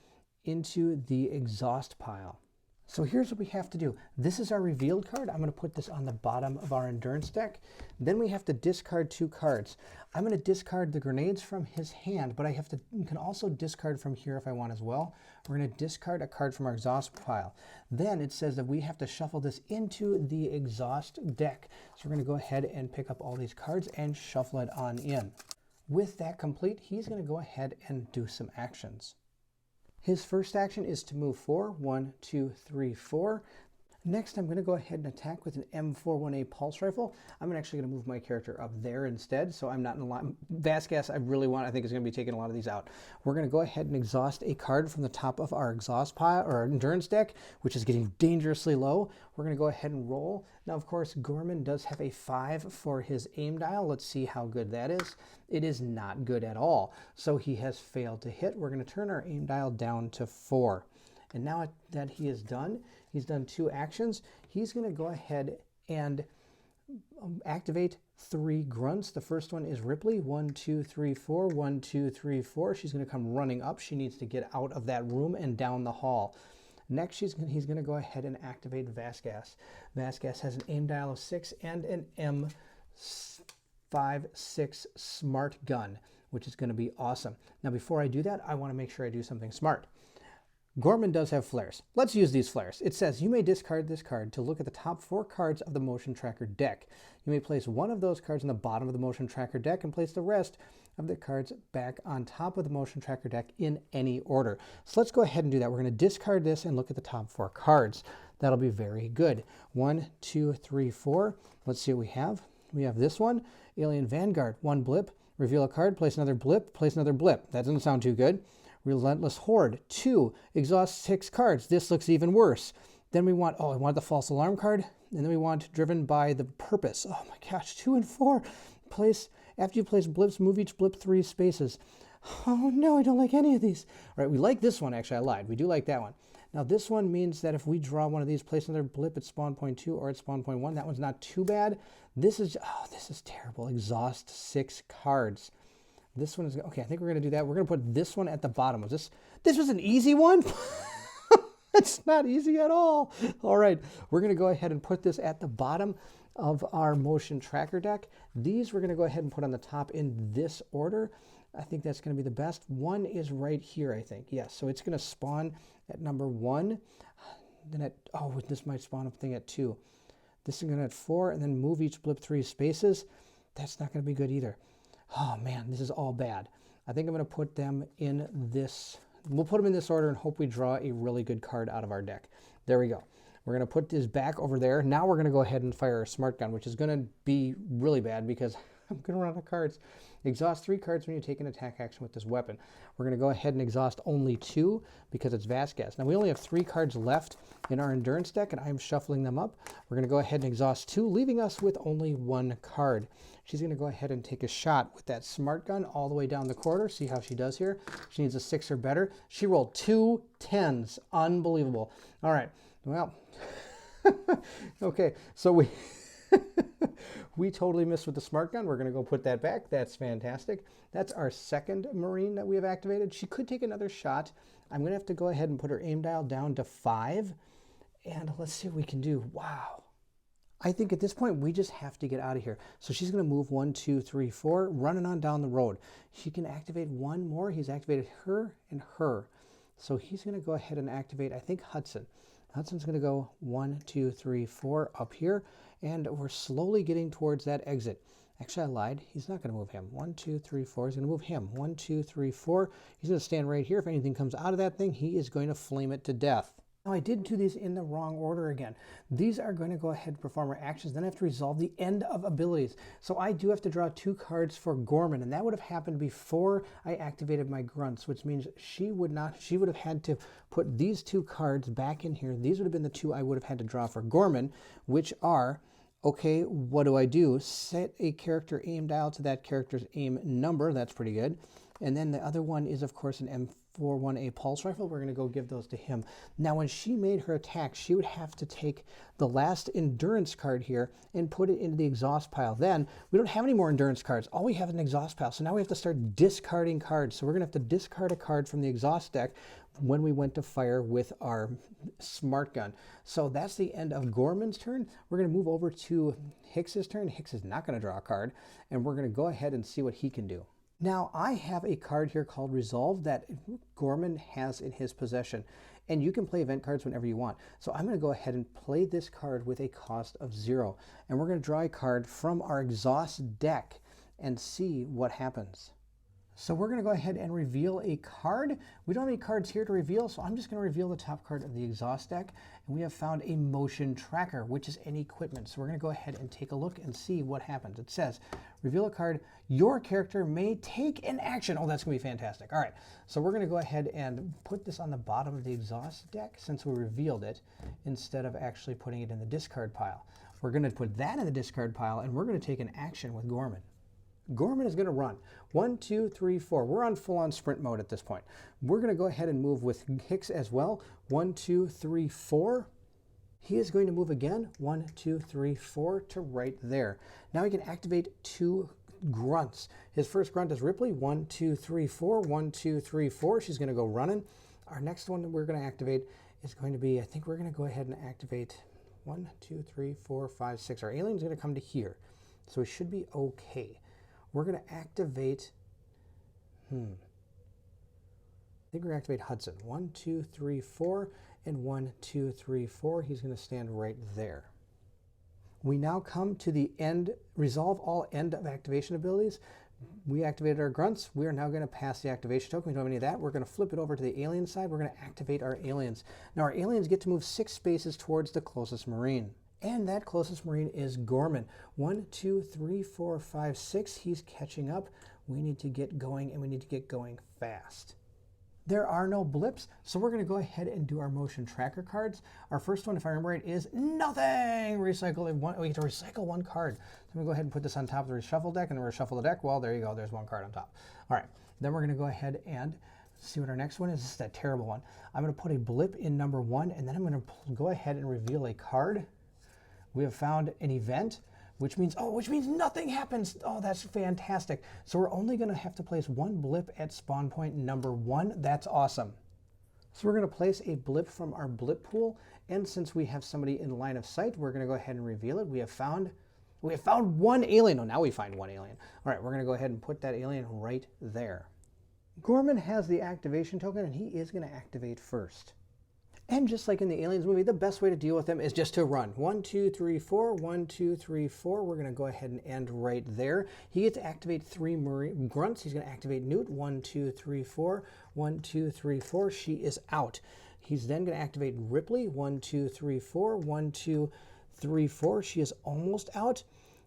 into the exhaust pile. So here's what we have to do. This is our revealed card. I'm going to put this on the bottom of our endurance deck. Then we have to discard 2 cards. I'm going to discard the grenades from his hand, but you can also discard from here if I want as well. We're going to discard a card from our exhaust pile. Then it says that we have to shuffle this into the exhaust deck. So we're going to go ahead and pick up all these cards and shuffle it on in. With that complete, he's going to go ahead and do some actions. His first action is to move 4. 1, 2, 3, 4. Next, I'm going to go ahead and attack with an M41A pulse rifle. I'm actually going to move my character up there instead, so I'm not in a lot. Vasquez, I think is going to be taking a lot of these out. We're going to go ahead and exhaust a card from the top of our exhaust pile or our endurance deck, which is getting dangerously low. We're going to go ahead and roll. Now, of course, Gorman does have a 5 for his aim dial. Let's see how good that is. It is not good at all, so he has failed to hit. We're going to turn our aim dial down to 4. And now that he is done, he's done 2 actions. He's going to go ahead and activate 3 grunts. The first one is Ripley. 1, 2, 3, 4. 1, 2, 3, 4. She's going to come running up. She needs to get out of that room and down the hall. Next, he's going to go ahead and activate Vasquez. Vasquez has an aim dial of 6 and an M56 smart gun, which is going to be awesome. Now, before I do that, I want to make sure I do something smart. Gorman does have flares. Let's use these flares. It says you may discard this card to look at the top 4 cards of the motion tracker deck. You may place one of those cards on the bottom of the motion tracker deck and place the rest of the cards back on top of the motion tracker deck in any order. So let's go ahead and do that. We're going to discard this and look at the top 4 cards. That'll be very good. 1, 2, 3, 4. Let's see what we have. We have this one, Alien Vanguard. 1 blip. Reveal a card, place another blip, place another blip. That doesn't sound too good. Relentless Horde. 2, exhaust 6 cards. This looks even worse. Then we want, I want the false alarm card. And then we want Driven by the Purpose. Oh my gosh, 2 and 4. After you place blips, move each blip 3 spaces. Oh no, I don't like any of these. All right, we like this one, actually, I lied. We do like that one. Now this one means that if we draw one of these, place another blip at spawn point 2 or at spawn point 1, that one's not too bad. This is terrible. Exhaust 6 cards. This one is, okay, I think we're going to do that. We're going to put this one at the bottom. This was an easy one? It's not easy at all. All right, we're going to go ahead and put this at the bottom of our motion tracker deck. These we're going to go ahead and put on the top in this order. I think that's going to be the best. 1 is right here, I think. Yes, so it's going to spawn at number 1. Then this might spawn a thing at 2. This is going to at 4, and then move each blip 3 spaces. That's not going to be good either. Oh man, this is all bad. I think I'm going to put them in this We'll put them in this order and hope we draw a really good card out of our deck. There we go. We're going to put this back over there. Now we're going to go ahead and fire a smart gun, which is going to be really bad because I'm going to run out of cards. Exhaust 3 cards when you take an attack action with this weapon. We're going to go ahead and exhaust only 2 because it's Vasquez. Now we only have 3 cards left in our endurance deck, and I'm shuffling them up. We're going to go ahead and exhaust 2, leaving us with only 1 card. She's going to go ahead and take a shot with that smart gun all the way down the corridor. See how she does here. She needs a 6 or better. She rolled 2 10s. Unbelievable. All right. Well, okay, so we totally missed with the smart gun. We're going to go put that back. That's fantastic. That's our second Marine that we have activated. She could take another shot. I'm going to have to go ahead and put her aim dial down to 5. And let's see what we can do. Wow. I think at this point, we just have to get out of here. So she's going to move 1, 2, 3, 4, running on down the road. She can activate 1 more. He's activated her and her. So he's going to go ahead and activate, I think, Hudson. Hudson's going to go 1, 2, 3, 4 up here, and we're slowly getting towards that exit. Actually, I lied. He's not going to move him. 1, 2, 3, 4. He's going to move him. 1, 2, 3, 4. He's going to stand right here. If anything comes out of that thing, he is going to flame it to death. Now, I did do these in the wrong order again. These are going to go ahead and perform our actions. Then I have to resolve the end of abilities. So I do have to draw 2 cards for Gorman, and that would have happened before I activated my grunts, which means she would have had to put these 2 cards back in here. These would have been the 2 I would have had to draw for Gorman, which are, okay, what do? Set a character aim dial to that character's aim number. That's pretty good. And then the other one is, of course, an M41A pulse rifle. We're going to go give those to him. Now, when she made her attack, she would have to take the last endurance card here and put it into the exhaust pile. Then, we don't have any more endurance cards. All we have is an exhaust pile. So now we have to start discarding cards. So we're going to have to discard a card from the exhaust deck when we went to fire with our smart gun. So that's the end of Gorman's turn. We're going to move over to Hicks's turn. Hicks is not going to draw a card. And we're going to go ahead and see what he can do. Now, I have a card here called Resolve that Gorman has in his possession, and you can play event cards whenever you want. So I'm going to go ahead and play this card with a cost of 0, and we're going to draw a card from our exhaust deck and see what happens. So we're going to go ahead and reveal a card. We don't have any cards here to reveal, so I'm just going to reveal the top card of the exhaust deck. And we have found a motion tracker, which is an equipment. So we're going to go ahead and take a look and see what happens. It says, reveal a card. Your character may take an action. Oh, that's going to be fantastic. All right, so we're going to go ahead and put this on the bottom of the exhaust deck since we revealed it instead of actually putting it in the discard pile. We're going to put that in the discard pile, and we're going to take an action with Gorman. Gorman is going to run. 1, 2, 3, 4. We're on full-on sprint mode at this point. We're going to go ahead and move with Hicks as well. 1, 2, 3, 4. He is going to move again. 1, 2, 3, 4 to right there. Now he can activate 2 grunts. His first grunt is Ripley. 1, 2, 3, 4. 1, 2, 3, 4. She's going to go running. Our next one that we're going to activate is going to be, I think we're going to go ahead and activate 1, 2, 3, 4, 5, 6. Our alien's going to come to here. So it should be okay. We're going to activate, I think we're going to activate Hudson. 1, 2, 3, 4, and 1, 2, 3, 4. He's going to stand right there. We now come to the end, resolve all end of activation abilities. We activated our grunts. We are now going to pass the activation token. We don't have any of that. We're going to flip it over to the alien side. We're going to activate our aliens. Now our aliens get to move 6 spaces towards the closest Marine. And that closest Marine is Gorman. 1, 2, 3, 4, 5, 6. He's catching up. We need to get going, and we need to get going fast. There are no blips, so we're going to go ahead and do our motion tracker cards. Our first one, if I remember right, is nothing. Recycle one. We get to recycle 1 card. So I'm going to go ahead and put this on top of the reshuffle deck, and then reshuffle the deck. Well, there you go. There's 1 card on top. All right. Then we're going to go ahead and see what our next one is. This is that terrible one. I'm going to put a blip in number 1, and then I'm going to go ahead and reveal a card. We have found an event, which means nothing happens. Oh, that's fantastic. So we're only going to have to place 1 blip at spawn point number 1. That's awesome. So we're going to place a blip from our blip pool, and since we have somebody in line of sight, we're going to go ahead and reveal it. We have found 1 alien. Oh, now we find 1 alien. All right, we're going to go ahead and put that alien right there. Gorman has the activation token, and he is going to activate first. And just like in the Aliens movie, the best way to deal with them is just to run. 1, 2, 3, 4, 1, 2, 3, 4. We're going to go ahead and end right there. He gets to activate 3 grunts. He's going to activate Newt. 1, 2, 3, 4. 1, 2, 3, 4. She is out. He's then going to activate Ripley. 1, 2, 3, 4. 1, 2, 3, 4. She is almost out.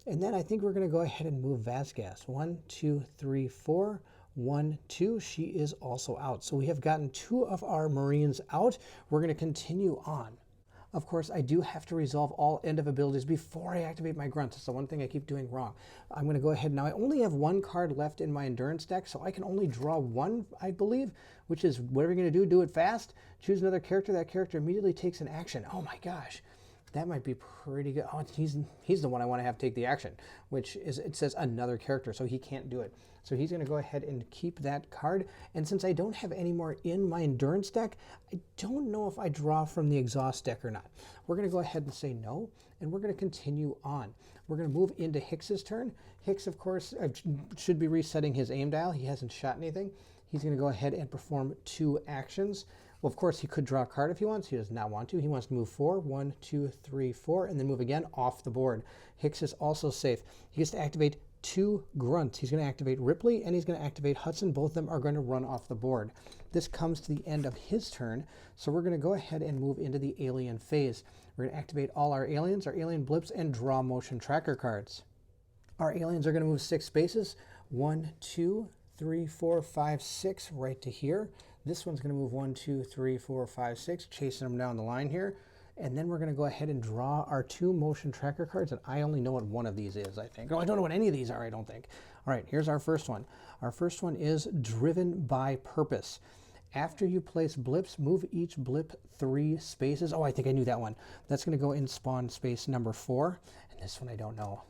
And then I think we're going to go ahead and move Vasquez. 1, 2, 3, 4. 1, 2. She is also out. So we have gotten 2 of our Marines out. We're going to continue on. Of course, I do have to resolve all end of abilities before I activate my grunts. That's the one thing I keep doing wrong. I'm going to go ahead now. I only have 1 card left in my endurance deck, so I can only draw 1, I believe, which is whatever you're going to do it fast. Choose another character. That character immediately takes an action. Oh my gosh. That might be pretty good. Oh, he's the one I want to have take the action, which is, it says another character, so he can't do it. So he's going to go ahead and keep that card. And since I don't have any more in my endurance deck, I don't know if I draw from the exhaust deck or not. We're going to go ahead and say no, and we're going to continue on. We're going to move into Hicks's turn. Hicks, of course, should be resetting his aim dial. He hasn't shot anything. He's going to go ahead and perform 2 actions. Well, of course, he could draw a card if he wants. He does not want to. He wants to move 4, 1, 2, 3, 4, and then move again off the board. Hicks is also safe. He gets to activate 2 grunts. He's going to activate Ripley, and he's going to activate Hudson. Both of them are going to run off the board. This comes to the end of his turn, so we're going to go ahead and move into the alien phase. We're going to activate all our aliens, our alien blips, and draw motion tracker cards. Our aliens are going to move 6 spaces. 1, 2, 3, 4, 5, 6, right to here. This one's going to move 1, 2, 3, 4, 5, 6, chasing them down the line here. And then we're going to go ahead and draw our 2 motion tracker cards, and I only know what one of these is, I think. Oh, I don't know what any of these are, I don't think. All right, here's our first one. Our first one is Driven by Purpose. After you place blips, move each blip 3 spaces. Oh, I think I knew that one. That's going to go in spawn space number 4. And this one I don't know.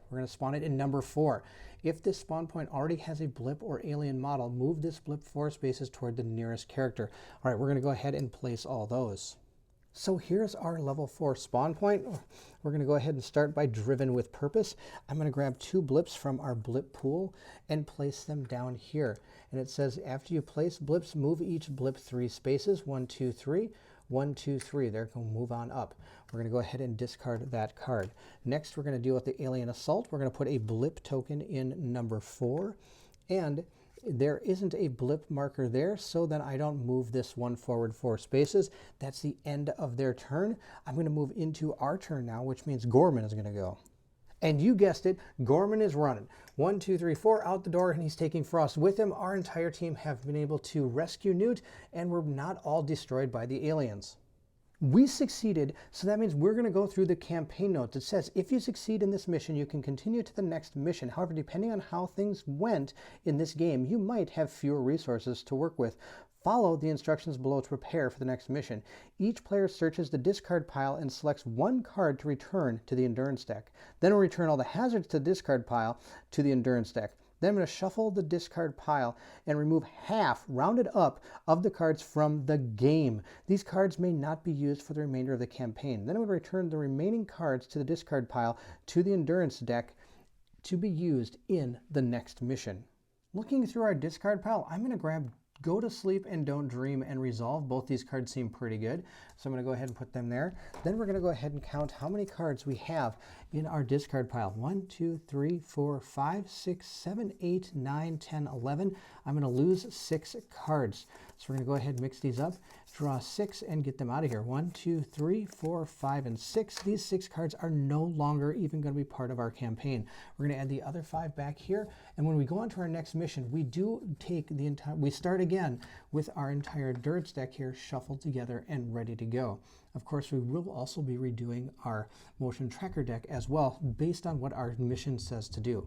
We're going to spawn it in number 4. If this spawn point already has a blip or alien model, move this blip 4 spaces toward the nearest character. All right, we're going to go ahead and place all those. So here's our level 4 spawn point. We're going to go ahead and start by Driven with Purpose. I'm going to grab 2 blips from our blip pool and place them down here. And it says after you place blips, move each blip 3 spaces. 1, 2, 3. 1, 2, 3. They're going to move on up. We're going to go ahead and discard that card. Next, we're going to deal with the Alien Assault. We're going to put a blip token in number 4. And there isn't a blip marker there, so then I don't move this one forward 4 spaces. That's the end of their turn. I'm going to move into our turn now, which means Gorman is going to go. And you guessed it, Gorman is running. 1, 2, 3, 4 out the door, and he's taking Frost with him. Our entire team have been able to rescue Newt, and we're not all destroyed by the aliens. We succeeded, so that means we're going to go through the campaign notes. It says, if you succeed in this mission, you can continue to the next mission. However, depending on how things went in this game, you might have fewer resources to work with. Follow the instructions below to prepare for the next mission. Each player searches the discard pile and selects 1 card to return to the endurance deck. Then we'll return all the hazards to the discard pile to the endurance deck. Then I'm going to shuffle the discard pile and remove half, rounded up, of the cards from the game. These cards may not be used for the remainder of the campaign. Then I'm going to return the remaining cards to the discard pile to the endurance deck to be used in the next mission. Looking through our discard pile, I'm going to grab Go to Sleep and Don't Dream and Resolve. Both these cards seem pretty good, so I'm going to go ahead and put them there. Then we're going to go ahead and count how many cards we have in our discard pile. 1, 2, 3, 4, 5, 6, 7, 8, 9, 10, 11. I'm going to lose 6 cards. So we're going to go ahead and mix these up, draw 6, and get them out of here. 1, 2, 3, 4, 5, and 6. These 6 cards are no longer even going to be part of our campaign. We're going to add the other 5 back here, and when we go on to our next mission, we do take the entire, we start again with our entire endurance deck here shuffled together and ready to go. Of course, we will also be redoing our motion tracker deck as well, based on what our mission says to do.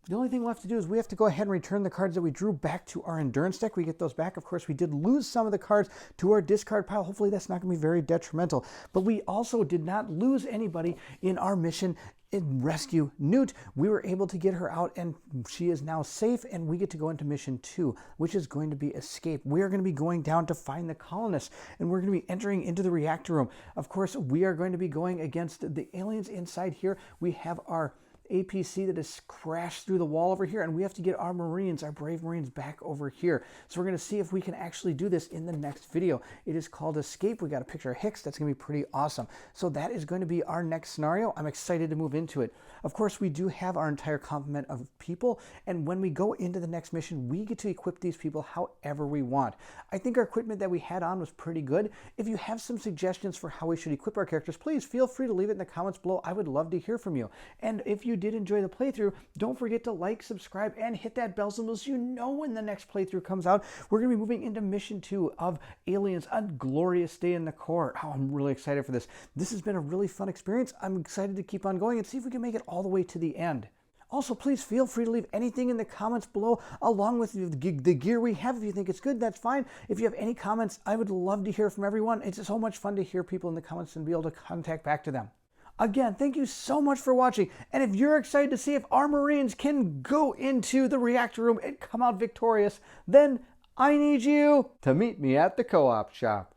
The only thing left to do is we have to go ahead and return the cards that we drew back to our endurance deck. We get those back. Of course, we did lose some of the cards to our discard pile. Hopefully that's not going to be very detrimental. But we also did not lose anybody in our mission in rescue Newt. We were able to get her out, and she is now safe, and we get to go into mission 2, which is going to be escape. We are going to be going down to find the colonists, and we're going to be entering into the reactor room. Of course, we are going to be going against the aliens inside here. We have our APC that has crashed through the wall over here, and we have to get our Marines, our brave Marines, back over here. So we're going to see if we can actually do this in the next video. It is called Escape. We got a picture of Hicks. That's going to be pretty awesome. So that is going to be our next scenario. I'm excited to move into it. Of course, we do have our entire complement of people, and when we go into the next mission, we get to equip these people however we want. I think our equipment that we had on was pretty good. If you have some suggestions for how we should equip our characters, please feel free to leave it in the comments below. I would love to hear from you. And if you did enjoy the playthrough, don't forget to like, subscribe, and hit that bell symbol so you know when the next playthrough comes out. We're going to be moving into mission 2 of Aliens, A Glorious Day in the Core. Oh, I'm really excited for this. This has been a really fun experience. I'm excited to keep on going and see if we can make it all the way to the end. Also, please feel free to leave anything in the comments below along with the gear we have. If you think it's good, that's fine. If you have any comments, I would love to hear from everyone. It's so much fun to hear people in the comments and be able to contact back to them. Again, thank you so much for watching. And if you're excited to see if our Marines can go into the reactor room and come out victorious, then I need you to meet me at the co-op shop.